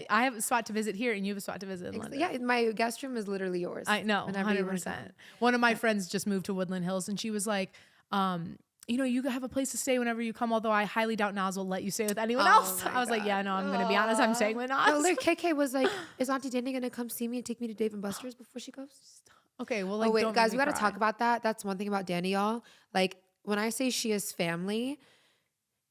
I have a spot to visit here, and you have a spot to visit in London. Yeah, my guest room is literally yours. I know, 100%. One of my friends just moved to Woodland Hills, and she was like, you know, you have a place to stay whenever you come, although I highly doubt Naz will let you stay with anyone else. I was like, yeah, no, I'm going to be honest. I'm staying with Naz. No, like, KK was like, is Auntie Dani going to come see me and take me to Dave & Buster's before she goes? Okay, well, like, wait, guys, we got to talk about that. That's one thing about Dani, y'all. Like, when I say she is family,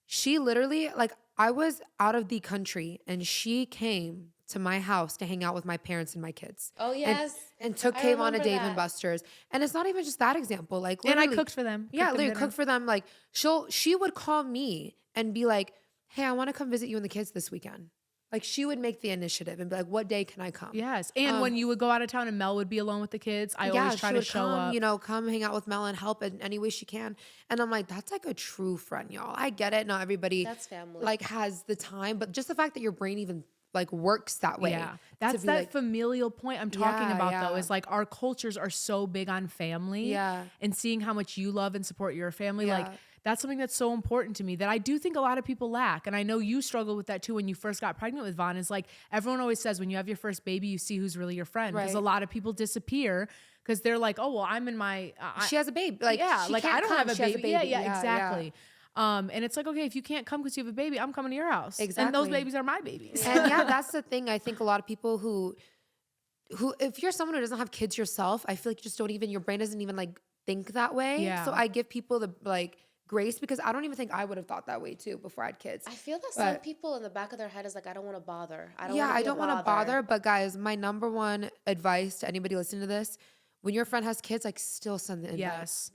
she literally, like, I was out of the country and she came to my house to hang out with my parents and my kids. Oh, yes. And came on a Dave & Buster's. And it's not even just that example. Like, and I cooked for them. Yeah, literally cooked for them. Like, she would call me and be like, hey, I want to come visit you and the kids this weekend. Like, she would make the initiative and be like, what day can I come? Yes. And when you would go out of town and Mel would be alone with the kids, I always try to show up. You know, come hang out with Mel and help in any way she can. And I'm like, that's like a true friend, y'all. I get it. Not everybody that's family. Like has the time, but just the fact that your brain even like works that way. Yeah. That's that like, familial point I'm talking about though, is like our cultures are so big on family and seeing how much you love and support your family. Like, that's something that's so important to me that I do think a lot of people lack. And I know you struggled with that too when you first got pregnant with Vaughn. Is like, everyone always says when you have your first baby, you see who's really your friend. Because a lot of people disappear because they're like, oh, well, I'm in my... she has a baby. Like, like I don't have a baby. Yeah, exactly. And it's like, okay, if you can't come because you have a baby, I'm coming to your house. Exactly. And those babies are my babies. And that's the thing. I think a lot of people who, if you're someone who doesn't have kids yourself, I feel like you just don't even, your brain doesn't even like think that way. Yeah. So I give people the like grace because I don't even think I would have thought that way too before I had kids. I feel that some people in the back of their head is like, I don't want to bother. I don't want to bother. But guys, my number one advice to anybody listening to this, when your friend has kids, like still send the invite. Yes.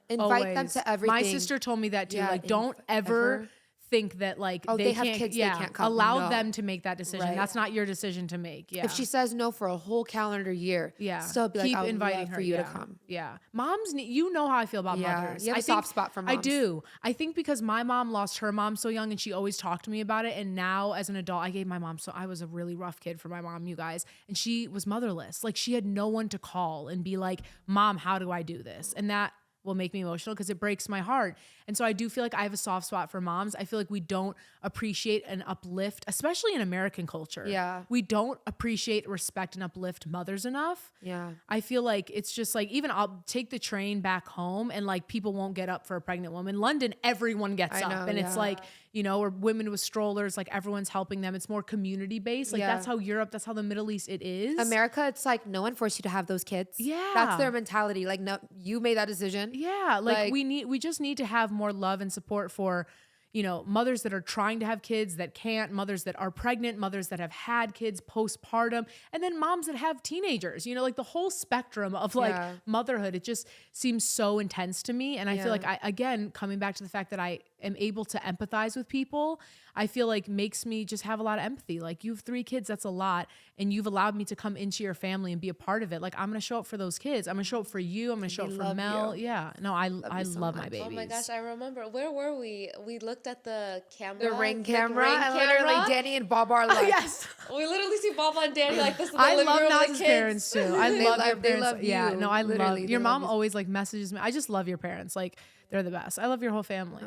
Invite them to everything. My sister told me that too. Like, don't ever think that like they have kids, they can't come. Allow them to make that decision. That's not your decision to make. Yeah. If she says no for a whole calendar year, still be keep like, inviting her for you to come. Yeah. Moms, you know how I feel about mothers. You have a soft spot for moms. I do. I think because my mom lost her mom so young and she always talked to me about it. And now as an adult, I gave my mom, so I was a really rough kid for my mom, you guys. And she was motherless. Like she had no one to call and be like, Mom, how do I do this? And that will make me emotional because it breaks my heart. And so I do feel like I have a soft spot for moms. I feel like we don't appreciate and uplift, especially in American culture. Yeah. We don't appreciate, respect, and uplift mothers enough. Yeah. I feel like it's just like, even I'll take the train back home and like people won't get up for a pregnant woman. London, everyone gets up. And it's like, you know, or women with strollers, like everyone's helping them. It's more community based. Like that's how Europe, that's how the Middle East it is. America, it's like no one forced you to have those kids. Yeah. That's their mentality. Like, no, you made that decision. Yeah. Like we just need to have more love and support for, you know, mothers that are trying to have kids that can't, mothers that are pregnant, mothers that have had kids postpartum, and then moms that have teenagers, you know, like the whole spectrum of like motherhood. It just seems so intense to me. And I feel like again, coming back to the fact that I am able to empathize with people, I feel like makes me just have a lot of empathy. Like you have 3 kids, that's a lot. And you've allowed me to come into your family and be a part of it. Like I'm going to show up for those kids. I'm going to show up for you. I'm going to show up for Mel. You. Yeah. No, I love my babies. Oh my gosh. I remember. Where were we? We looked at the camera. The ring camera. And literally Dani and Bob are like. Yes. We literally see Bob and Dani like this. I love NAZ'S parents too. I love your parents. They love you. Yeah. No, I love your mom you. always like messages me. I just love your parents. Like they're the best. I love your whole family.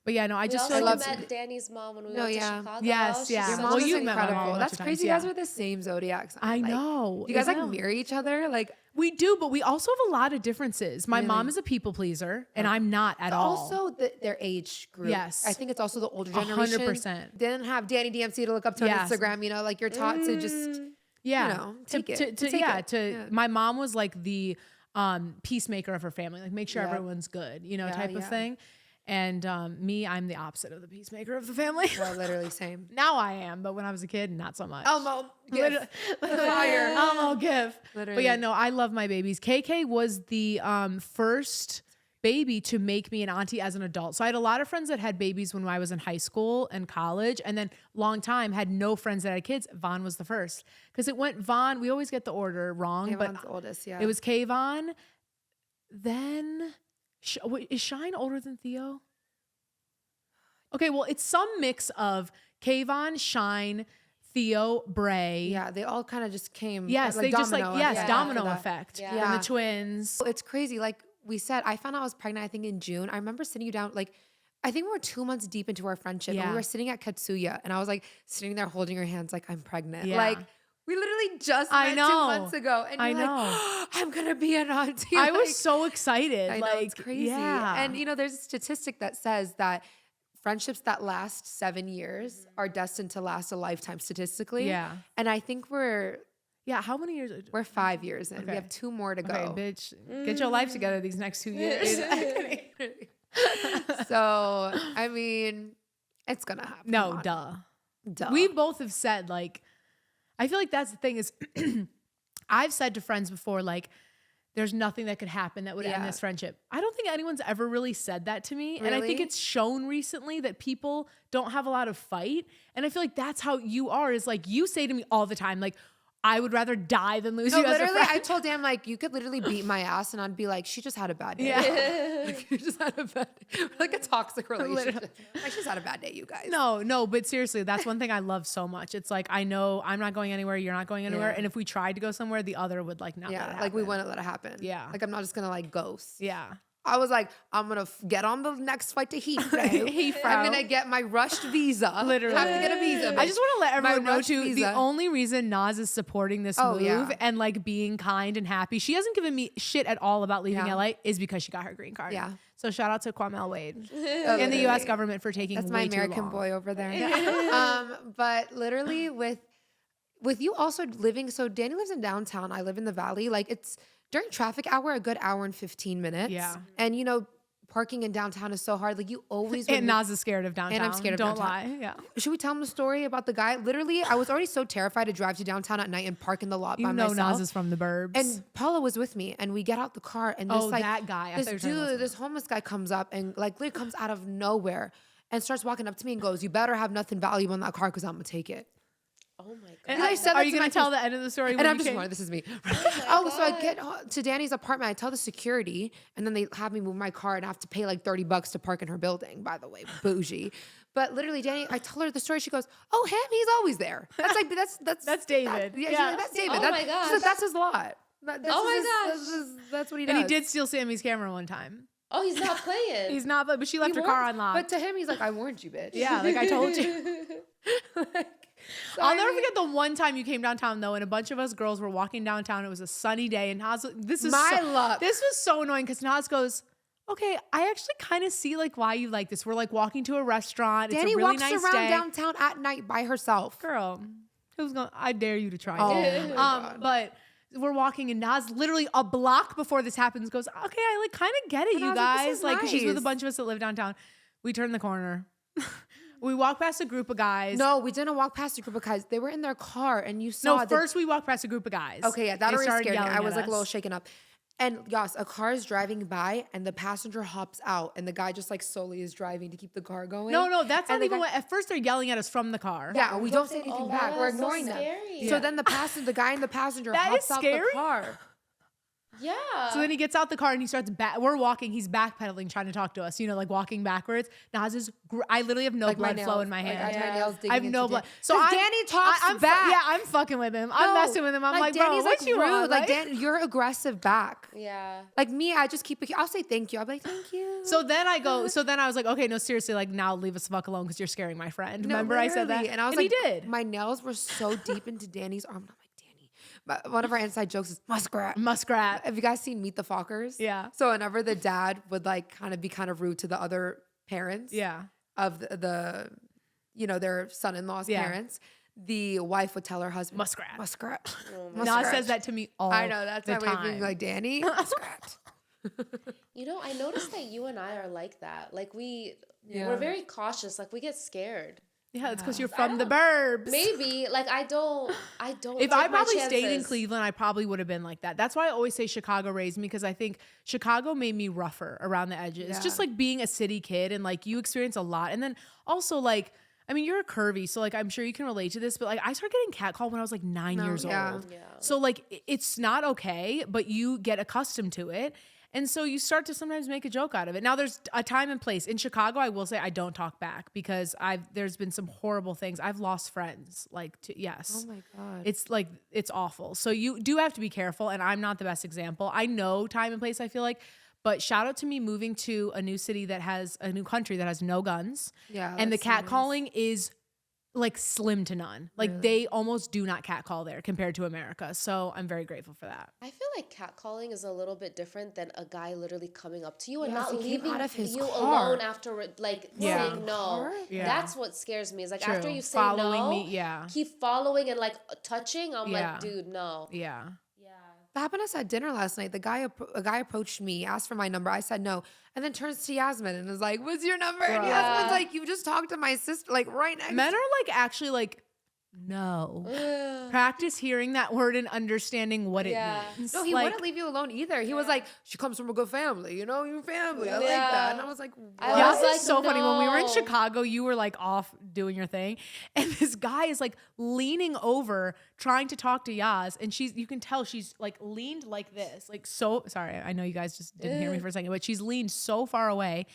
But yeah, no, I just feel like met Dani's mom when we went to Chicago. Yes, yeah. Your mom Well, is you met my incredible. mom. That's crazy. You guys are the same zodiac sign. I know. You guys like mirror each other. Like we do, but we also have a lot of differences. My mom is a people pleaser, and I'm not at all. Also, their age group. Yes, I think it's also the older generation. 100%. Didn't have Dani DMC to look up to on Instagram. You know, like you're taught to just you know take it. My mom was like the peacemaker of her family, like make sure everyone's good, you know, type of thing. And me, I'm the opposite of the peacemaker of the family. Well, literally same. Now I am, but when I was a kid, not so much. Elmo, give. Fire. Elmo, give. Literally. But yeah, no, I love my babies. KK was the first baby to make me an auntie as an adult. So I had a lot of friends that had babies when I was in high school and college, and then long time had no friends that had kids. Vaughn was the first because it went Vaughn. We always get the order wrong, but the oldest, it was Kayvon. Then is Shine older than Theo? Okay, well, it's some mix of Kayvon, Shine, Theo, Bray. Yeah, they all kind of just came. Yes, like they just like domino that. effect. Yeah. And the twins. It's crazy. Like we said, I found out I was pregnant, I think in June. I remember sitting you down, like, I think we were 2 months deep into our friendship. And we were sitting at Katsuya and I was like sitting there holding your hands like, I'm pregnant. Yeah. Like we literally just met 2 months ago. And you're like, oh, I'm going to be an auntie. I was so excited. I know, it's crazy. Yeah. And you know, there's a statistic that says that friendships that last 7 years are destined to last a lifetime statistically. Yeah. And I think how many years? We're 5 years in. Okay. We have 2 more to go. Okay, bitch. Get your life together these next 2 years. So, I mean, it's going to happen. No, duh. We both have said, like, I feel like that's the thing is I've said to friends before, like, there's nothing that could happen that would end this friendship. I don't think anyone's ever really said that to me. Really? And I think it's shown recently that people don't have a lot of fight. And I feel like that's how you are, is like, you say to me all the time, like, I would rather die than lose you as a friend. I told Dan, like, you could literally beat my ass and I'd be like, she just had a bad day. Yeah. Like, you just had a bad day. Like a toxic relationship. Like, she's had a bad day, you guys. No, but seriously, that's one thing I love so much. It's like, I know I'm not going anywhere, you're not going anywhere. And if we tried to go somewhere, the other would like not let it happen. Like we wouldn't let it happen. Yeah. Like I'm not just gonna like ghost. Yeah. I was like, I'm going to get on the next flight to Heathrow. I'm going to get my rushed visa. Literally. Have to get a visa. I just want to let everyone know too, the only reason Naz is supporting this move and like being kind and happy, she hasn't given me shit at all about leaving LA, is because she got her green card. Yeah. So shout out to Kwame Wade and the US government for taking way too long. That's my American boy over there. But literally with you also living, so Dani lives in downtown, I live in the valley, like it's during traffic hour, a good hour and 15 minutes. Yeah. And you know, parking in downtown is so hard. Like you always and Naz is scared of downtown. And I'm scared of downtown. Don't lie. Yeah. Should we tell them the story about the guy? Literally, I was already so terrified to drive to downtown at night and park in the lot by myself. Naz is from the burbs. And Paula was with me, and we get out the car, and this that guy. This homeless guy comes up and like literally comes out of nowhere. and starts walking up to me and goes, "You better have nothing valuable in that car because I'm gonna take it." Oh my god! And I said, "Are you gonna tell the end of the story?" And I'm just this is me. So I get to Dani's apartment. I tell the security, and then they have me move my car, and I have to pay like $30 to park in her building. By the way, bougie. But literally, Dani, I tell her the story. She goes, "Oh, him? He's always there." That's like that's David. Yeah, that's David. Oh my gosh. That's his lot. That's what he does. And he did steal Sammy's camera one time. Oh, he's not playing. He's not, but she left her car unlocked. But to him, he's like, "I warned you, bitch." Yeah, like I told you. I'll never forget the one time you came downtown though, and a bunch of us girls were walking downtown. It was a sunny day, and Naz, this was so annoying because Naz goes, "Okay, I actually kind of see like why you like this. We're like walking to a restaurant. It's a really nice day. Dani walks around downtown at night by herself. Girl, who's going? I dare you to try it. But we're walking, and Naz literally a block before this happens goes, "Okay, I like kind of get it, you guys. Like, 'cause she's with a bunch of us that live downtown. We turn the corner." We walked past a group of guys. No, we didn't walk past a group of guys. They were in their car, and you saw. No, first we walked past a group of guys. Okay, yeah, that already scared me. I was like us. a little shaken up. And yes, a car is driving by, and the passenger hops out, and the guy just like slowly is driving to keep the car going. No, that's not even what. At first, they're yelling at us from the car. Yeah, we don't say anything back. We're ignoring them. So then the guy in the passenger hops out the car. Yeah. So then he gets out the car and he starts we're walking. He's backpedaling, trying to talk to us. You know, like walking backwards. Naz is. I literally have no like blood flow in my hand. Like my nails I have no blood. So Dani talks back. Yeah, I'm fucking with him. I'm messing with him. I'm like, bro, Dani's what you rude. want? Like, Dani, you're aggressive back. Yeah. Like me, I just keep it. I'll say thank you. I'll be like, thank you. So then I was like, okay, no, seriously, like now leave us the fuck alone because you're scaring my friend. Remember I said that? And I was like, he did. My nails were so deep into Dani's arm. I'm like, but one of our inside jokes is muskrat. Have you guys seen Meet the Fockers? Yeah. So whenever the dad would like be kind of rude to the other parents, of the their son-in-law's parents, the wife would tell her husband, muskrat. Naz says that to me all I know that's my way of being like, Dani, muskrat. I noticed that you and I are like that. Like we're very cautious. Like we get scared. Yeah, it's because you're from the burbs. Maybe. Like I don't If I probably stayed in Cleveland, I probably would have been like that. That's why I always say Chicago raised me, because I think Chicago made me rougher around the edges. Yeah. Just like being a city kid, and like you experience a lot. And then also like, I mean, you're a curvy, so like I'm sure you can relate to this, but like I started getting catcalled when I was like 9 years old. Yeah. So like it's not okay, but you get accustomed to it. And so you start to sometimes make a joke out of it. Now there's a time and place. In Chicago, I will say I don't talk back because there's been some horrible things. I've lost friends. Yes. Oh my God. It's like, it's awful. So you do have to be careful, and I'm not the best example. I know time and place, I feel like, but shout out to me moving to a new city that has a new country that has no guns. Yeah. And the catcalling is like slim to none. Like they almost do not catcall there compared to America. So I'm very grateful for that. I feel like catcalling is a little bit different than a guy literally coming up to you and not leaving you alone after saying no. Yeah. That's what scares me. Is like after you say no, keep following and like touching. I'm like, dude, no. Yeah. That happened to us at dinner last night. A guy approached me, asked for my number. I said no, and then turns to Yasmin and is like, "What's your number?" And Yasmin's like, "You just talked to my sister, like right next." Men are like actually like, no. Practice hearing that word and understanding what it means. No, he wouldn't leave you alone either. He was like, "She comes from a good family, your family. I like that." And I was like, "It's so funny." When we were in Chicago, you were like off doing your thing, and this guy is like leaning over, trying to talk to Yas, and you can tell she's like leaned like this, like so. Sorry, I know you guys just didn't hear me for a second, but she's leaned so far away,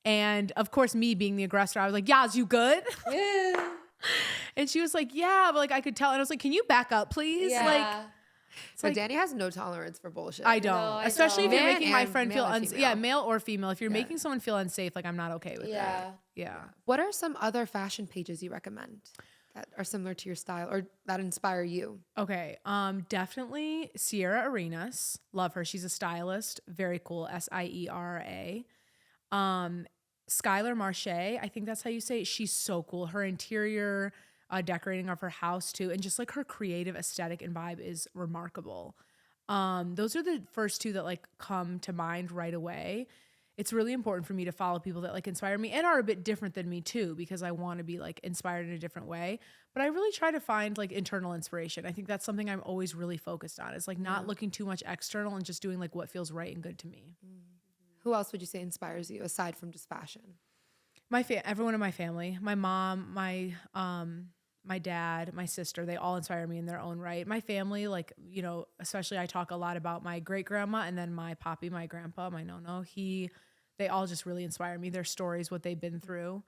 and of course, me being the aggressor, I was like, "Yas, you good?" And she was like, "Yeah," but like I could tell, and I was like, "Can you back up, please?" So Dani has no tolerance for bullshit. I don't, especially if you're making my friend feel unsafe. Yeah, male or female. If you're making someone feel unsafe, like I'm not okay with that. Yeah. What are some other fashion pages you recommend that are similar to your style or that inspire you? Okay, definitely Sierra Arenas. Love her. She's a stylist. Very cool. Siera. Skylar Marche, I think that's how you say it. She's so cool. Her interior decorating of her house too, and just like her creative aesthetic and vibe is remarkable. Those are the first two that like come to mind right away. It's really important for me to follow people that like inspire me and are a bit different than me too, because I want to be like inspired in a different way. But I really try to find like internal inspiration. I think that's something I'm always really focused on, is like not looking too much external and just doing like what feels right and good to me. Who else would you say inspires you aside from just fashion? Everyone in my family, my mom, my dad, my sister, they all inspire me in their own right. My family, like, you know, especially I talk a lot about my great grandma and then my poppy, my grandpa, my nono. They all just really inspire me. Their stories, what they've been through.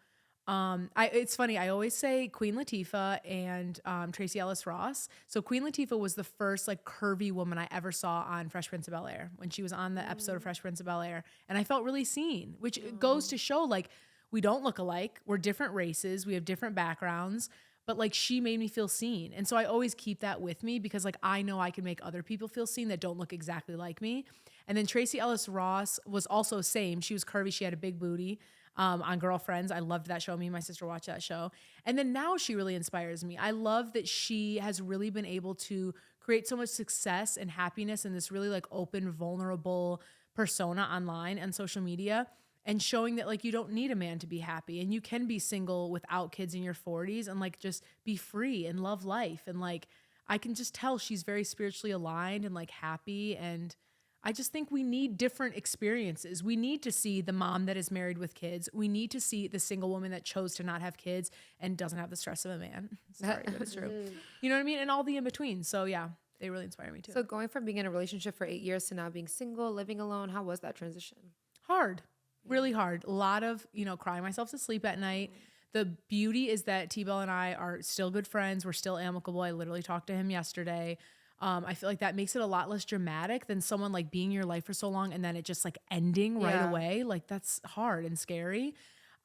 It's funny. I always say Queen Latifah and Tracee Ellis Ross. So Queen Latifah was the first like curvy woman I ever saw on Fresh Prince of Bel-Air when she was on the episode of Fresh Prince of Bel-Air, and I felt really seen, which goes to show like we don't look alike. We're different races. We have different backgrounds. But like she made me feel seen. And so I always keep that with me because like I know I can make other people feel seen that don't look exactly like me. And then Tracee Ellis Ross was also same. She was curvy. She had a big booty on Girlfriends. I loved that show. Me and my sister watched that show. And then now she really inspires me. I love that she has really been able to create so much success and happiness in this really like open, vulnerable persona online and social media. And showing that like you don't need a man to be happy and you can be single without kids in your 40s and like just be free and love life. And like I can just tell she's very spiritually aligned and like happy. And I just think we need different experiences. We need to see the mom that is married with kids. We need to see the single woman that chose to not have kids and doesn't have the stress of a man. Sorry, but it's true. You know what I mean? And all the in between. So yeah, they really inspire me too. So going from being in a relationship for 8 years to now being single, living alone, how was that transition? Hard. Really hard. A lot of, you know, crying myself to sleep at night. The beauty is that T-Bell and I are still good friends. We're still amicable. I literally talked to him yesterday. I feel like that makes it a lot less dramatic than someone like being in your life for so long and then it just like ending right away. Like that's hard and scary.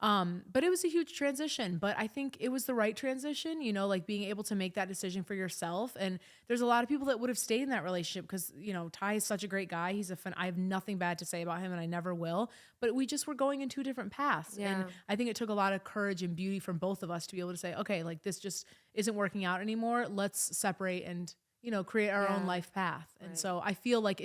But it was a huge transition, but I think it was the right transition, you know, like being able to make that decision for yourself. And there's a lot of people that would have stayed in that relationship because, you know, Ty is such a great guy. I have nothing bad to say about him and I never will, but we just were going in two different paths. Yeah. And I think it took a lot of courage and beauty from both of us to be able to say, okay, like this just isn't working out anymore. Let's separate and, you know, create our own life path. And so I feel like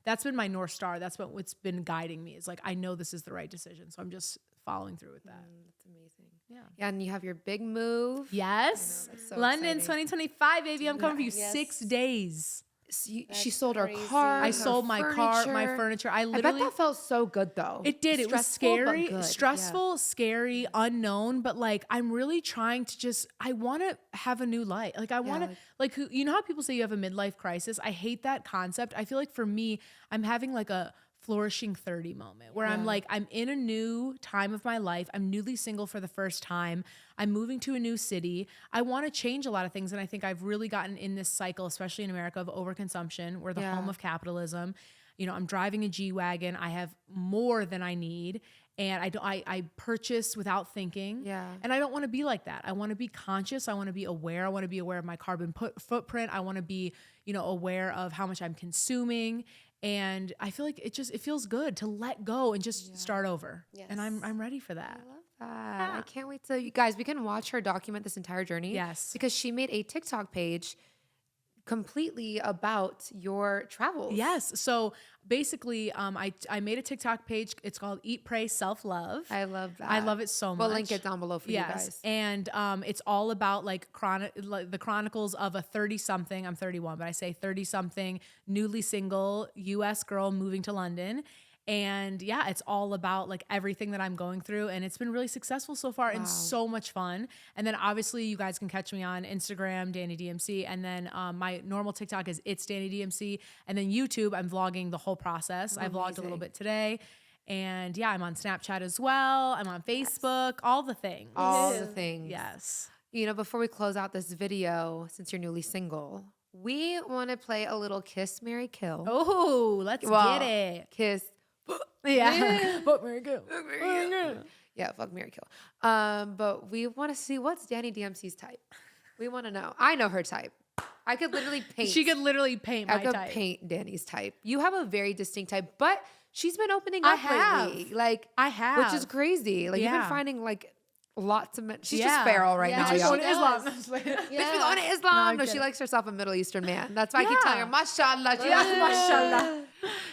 that's been my North Star. That's what's been guiding me is like, I know this is the right decision. So I'm just following through with that. That's amazing. Yeah. And you have your big move. Yes. So London exciting. 2025, baby. I'm coming for you 6 days. She sold her car. I sold my car, my furniture. I bet that felt so good though. It did. It was scary, stressful, scary, unknown. But like, I'm really trying to I want to have a new life. Like I want to, you know how people say you have a midlife crisis? I hate that concept. I feel like for me, I'm having like a flourishing 30 moment where I'm like, I'm in a new time of my life. I'm newly single for the first time. I'm moving to a new city. I want to change a lot of things. And I think I've really gotten in this cycle, especially in America, of overconsumption. We're the home of capitalism. You know, I'm driving a G-Wagon. I have more than I need. And I purchase without thinking. Yeah. And I don't want to be like that. I want to be conscious. I want to be aware. I want to be aware of my carbon footprint. I want to be, you know, aware of how much I'm consuming. And I feel like it feels good to let go and just start over. Yes. And I'm ready for that. I love that. I can't wait to, you guys, we can watch her document this entire journey. Yes. Because she made a TikTok page completely about your travels. Yes. So basically, I made a TikTok page. It's called Eat, Pray, Self-Love. I love that. I love it so much. We'll link it down below for you guys. And it's all about like the chronicles of a 30-something, I'm 31, but I say 30-something, newly single US girl moving to London. And yeah, it's all about like everything that I'm going through. And it's been really successful so far and so much fun. And then obviously you guys can catch me on Instagram, Dani DMC. And then my normal TikTok is It's Dani DMC. And then YouTube, I'm vlogging the whole process. I vlogged a little bit today. And yeah, I'm on Snapchat as well. I'm on Facebook, all the things. All the things. Yes. You know, before we close out this video, since you're newly single, we want to play a little Kiss, Marry, Kill. Oh, let's get it. Kiss. Yeah. Fuck, marry, kill. Yeah, fuck, marry, kill. But we want to see what's Dani DMC's type. We want to know. I know her type. I could literally paint. She could literally paint my type. I could paint Dani's type. You have a very distinct type, but she's been opening up lately. Like I have, which is crazy. Like you've been finding like lots of men. She's just feral right now. She's going to Islam. Bitch, we going to Islam. No, she likes herself a Middle Eastern man. That's why I keep telling her, mashallah. Mashallah.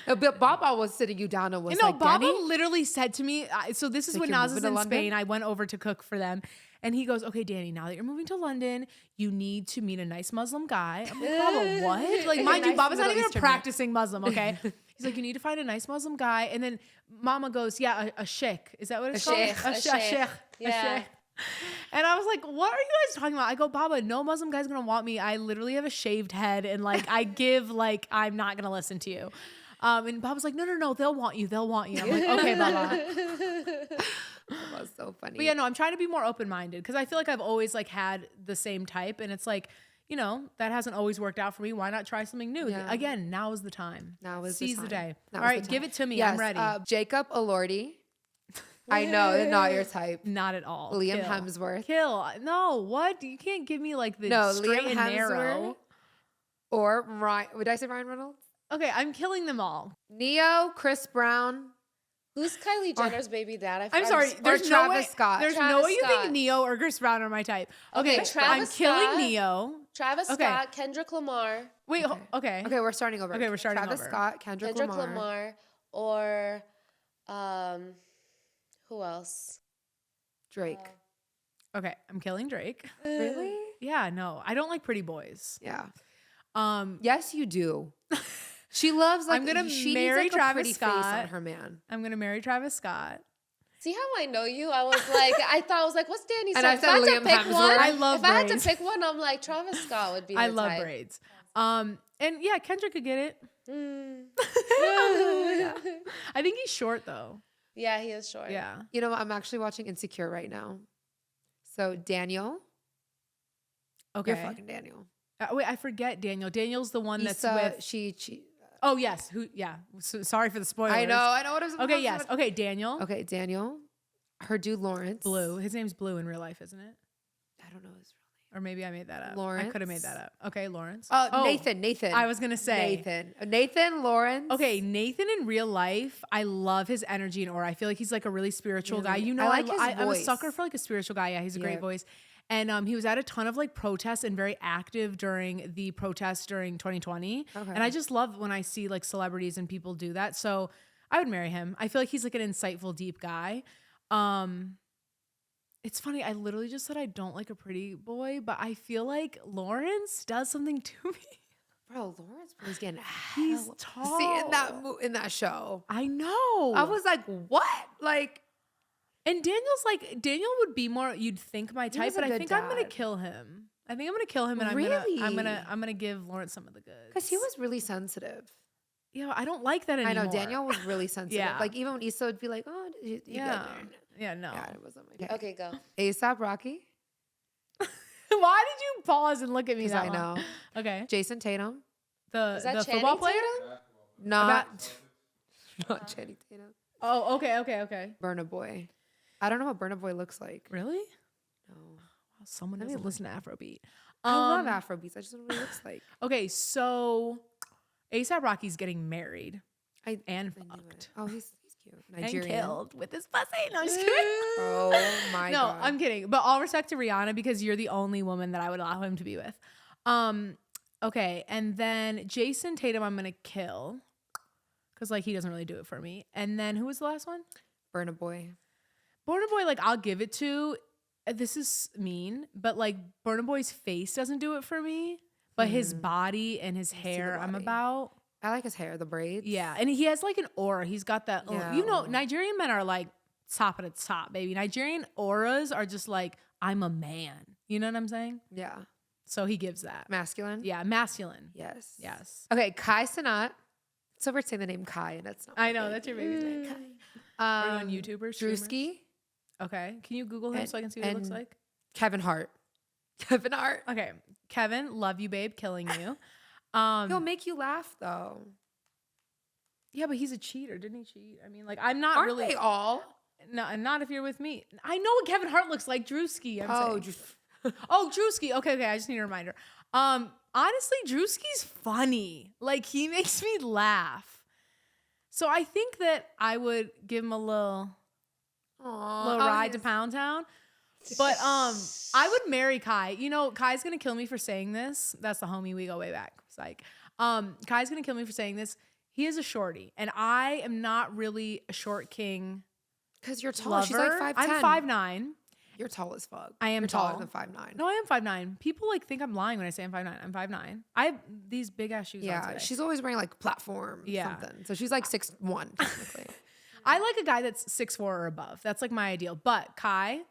But Baba was sitting you down and was like, Baba Dani? literally said to me, so this is when Naz is in Spain. I went over to cook for them. And he goes, okay, Dani, now that you're moving to London, you need to meet a nice Muslim guy. I'm like, Baba, what? Like, mind you, Baba's not even a practicing Muslim, okay? He's like, you need to find a nice Muslim guy. And then Mama goes, yeah, a sheikh. Is that what it's called? A sheikh. Yeah. And I was like, what are you guys talking about? I go, Baba, no Muslim guy's going to want me. I literally have a shaved head and like I give like I'm not going to listen to you. And Baba's like, no, they'll want you. They'll want you. I'm like, okay, Baba. That was so funny. But yeah, no, I'm trying to be more open-minded because I feel like I've always like had the same type. And it's like, you know, that hasn't always worked out for me. Why not try something new? Yeah. Again, now is the time. Now is Seize the day. Now All right, give it to me. Yes, I'm ready. Jacob Elordi. I know, they're not your type. Not at all. Liam Hemsworth. Kill. No, what? You can't give me like the straight Liam and narrow. Hemsworth or Ryan. Would I say Ryan Reynolds? Okay, I'm killing them all. Neo, Chris Brown. Who's Kylie Jenner's baby dad? I'm sorry. There's no way. Scott. There's no way you think Neo or Chris Brown are my type. Okay, I'm killing Neo. Travis Scott, Kendrick Lamar. Wait, okay. Okay, we're starting over. Okay, we're starting Travis over. Scott, Kendrick Lamar, or who else? Drake. Okay, I'm killing Drake. Really? Yeah, no, I don't like pretty boys. Yeah. Yes, you do. She loves. Like, I'm gonna she marry needs, like, Travis a pretty Scott. Face on her man. I'm gonna marry Travis Scott. See how I know you? I was like, I was like, what's Dani's? And I said Liam Hemsworth. I love If braids. I had to pick one, I'm like Travis Scott would be. The I love type. braids. And yeah, Kendrick could get it. I think he's short though. Yeah, he is short. Yeah. You know, I'm actually watching Insecure right now. So Daniel. Okay. You're fucking Daniel. Wait, I forget Daniel. Daniel's the one that's Issa, with. she. Oh yes. Who? Yeah. So, sorry for the spoilers. I know what I was. Okay. Yes. Okay. Daniel. Okay, Daniel. Her dude Lawrence. Blue. His name's Blue in real life, isn't it? I don't know his real name. Or maybe I made that up. Lawrence. I could have made that up. Okay, Lawrence. Nathan. I was gonna say Nathan Lawrence. Okay, Nathan in real life, I love his energy and aura. I feel like he's like a really spiritual guy. You know, I like his voice. I'm a sucker for like a spiritual guy. Yeah, he's a great voice. And he was at a ton of like protests and very active during the protests during 2020. Okay. And I just love when I see like celebrities and people do that. So I would marry him. I feel like he's like an insightful, deep guy. It's funny. I literally just said I don't like a pretty boy, but I feel like Lawrence does something to me. Bro, Lawrence was getting he's tall. See in that show. I know. I was like, what? Like, and Daniel would be more you'd think my type, but I think I'm gonna kill him. I think I'm gonna kill him, and I'm gonna give Lawrence some of the goods. Because he was really sensitive. Yeah, I don't like that anymore. I know Daniel was really sensitive. Yeah. Like even when Issa would be like, "Oh, you yeah, no." Yeah, it wasn't my okay, go. A$AP Rocky. Why did you pause and look at me? That I know. Okay. Jason Tatum. The football player? Not Channing Tatum. Oh, okay. Burna Boy. I don't know what Burna Boy looks like. Really? No. Wow, someone doesn't listen to Afrobeat. I love Afrobeats. I just don't know what he looks like. Okay, so A$AP Rocky's getting married and fucked. Oh, he's cute. Nigerian. And killed with his pussy. No, I'm just kidding. Oh my God. No, I'm kidding. But all respect to Rihanna because you're the only woman that I would allow him to be with. Okay, and then Jason Tatum I'm gonna kill because like he doesn't really do it for me. And then who was the last one? Burna Boy. Burna Boy, like I'll give it to. This is mean, but like Burna Boy's face doesn't do it for me. But his body and his hair, I'm about. I like his hair, the braids. Yeah, and he has like an aura. He's got that. Yeah. You know, Nigerian men are like top of the top, baby. Nigerian auras are just like I'm a man. You know what I'm saying? Yeah. So he gives that. Masculine? Yeah, masculine. Yes. Yes. Okay, Kai Cenat. So we're saying the name Kai, and that's not. I know, that's your baby's name. Kai. Are you on YouTubers? Drewski. Okay. Can you Google him so I can see what he looks like? Kevin Hart. Kevin Hart. Okay. Kevin, love you, babe. Killing you. He'll make you laugh, though. Yeah, but he's a cheater. Didn't he cheat? I mean, like, I'm not Aren't really. They all? No, not if you're with me. I know what Kevin Hart looks like. Drewski. Oh, Drewski. Okay. I just need a reminder. Honestly, Drewski's funny. Like, he makes me laugh. So I think that I would give him a little ride to Pound Town. But I would marry Kai. You know, Kai's gonna kill me for saying this. That's the homie. We go way back. It's like, Kai's gonna kill me for saying this. He is a shorty, and I am not really a short king. Because you're tall. Lover. She's like 5'10". I'm 5'9", You're tall as fuck. I am You're tall. taller than 5'9". No, I am 5'9". People like think I'm lying when I say I'm 5'9". I'm 5'9". I have these big ass shoes on Yeah, today. she's always wearing like platform something. So she's like 6'1" technically. I like a guy that's 6'4" or above. That's like my ideal. But Kai,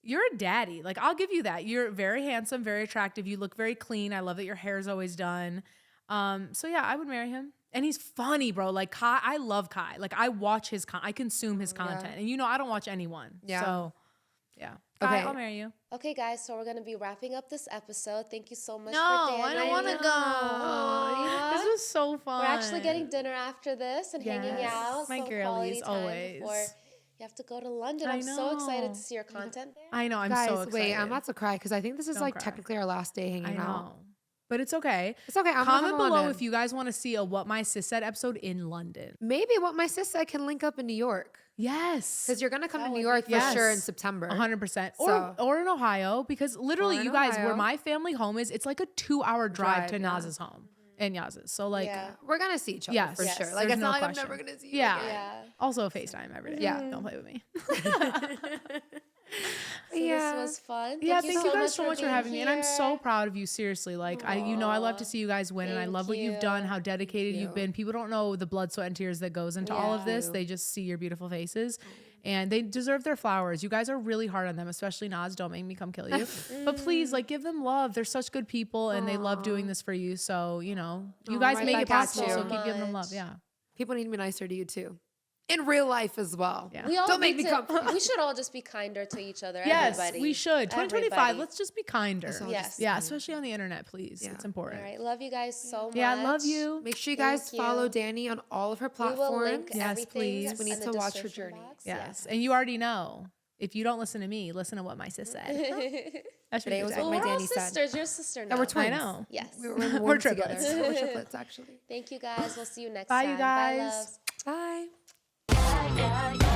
you're a daddy. Like, I'll give you that. You're very handsome, very attractive. You look very clean. I love that your hair is always done. So yeah, I would marry him. And he's funny, bro. Like Kai, I love Kai. Like I watch his I consume his content. And you know, I don't watch anyone. Yeah. So yeah. Kai, I'll marry you. Okay, guys, so we're gonna be wrapping up this episode. Thank you so much for I don't want to go. This was so fun. We're actually getting dinner after this and hanging out. My girlies, always. Before you have to go to London. I'm so excited to see your content there. I know. I'm Guys, so excited. wait, I'm about to cry because I think this is Don't like cry. technically our last day hanging out. But it's okay. It's okay. I'm Comment below London. if you guys want to see a What My Sis Said episode in London. Maybe What My Sis Said can link up in New York. Yes. Because you're going to come to New York for sure in September. 100%. So. Or in Ohio. Because literally, you guys, Ohio. where my family home is, it's like a 2-hour drive to NAZ'S home. And YASMIN'S. So like, we're going to see each other for sure. Like, There's it's not like question. I'm never going to see you again. Yeah. Also FaceTime every day. Yeah. Don't play with me. So this was fun. Thank you guys so much for being having me. And I'm here. so proud of you. Seriously. Like, I love to see you guys win. And I love what you've done, how dedicated you've been. People don't know the blood, sweat, and tears that goes into all of this. They just see your beautiful faces. And they deserve their flowers. You guys are really hard on them, especially Naz. Don't make me come kill you. But please, like, give them love. They're such good people, and they love doing this for you. So, you know, you guys make it possible. So keep giving them love. Yeah. People need to be nicer to you too. In real life as well. Yeah. We all Don't make me come. We should all just be kinder to each other. Yes, everybody. we should. 2025, Everybody. let's just be kinder. Yes. Yeah, especially on the internet, please. It's important. All right. Love you guys so much. Yeah, I love you. Make sure you guys follow Dani on all of her platforms. We will link Yes, everything please. in We need the to watch her description journey. box. Yes. And you already know. If you don't listen to me, listen to what my sis said. That's Today was what what my We're all Dani said. sisters. You're a sister now. Yeah, we're twins. I know. Yes. We're triplets. together. We're triplets, actually. Thank you guys. We'll see you next Bye, time. you guys. Bye, loves. Bye. Yeah.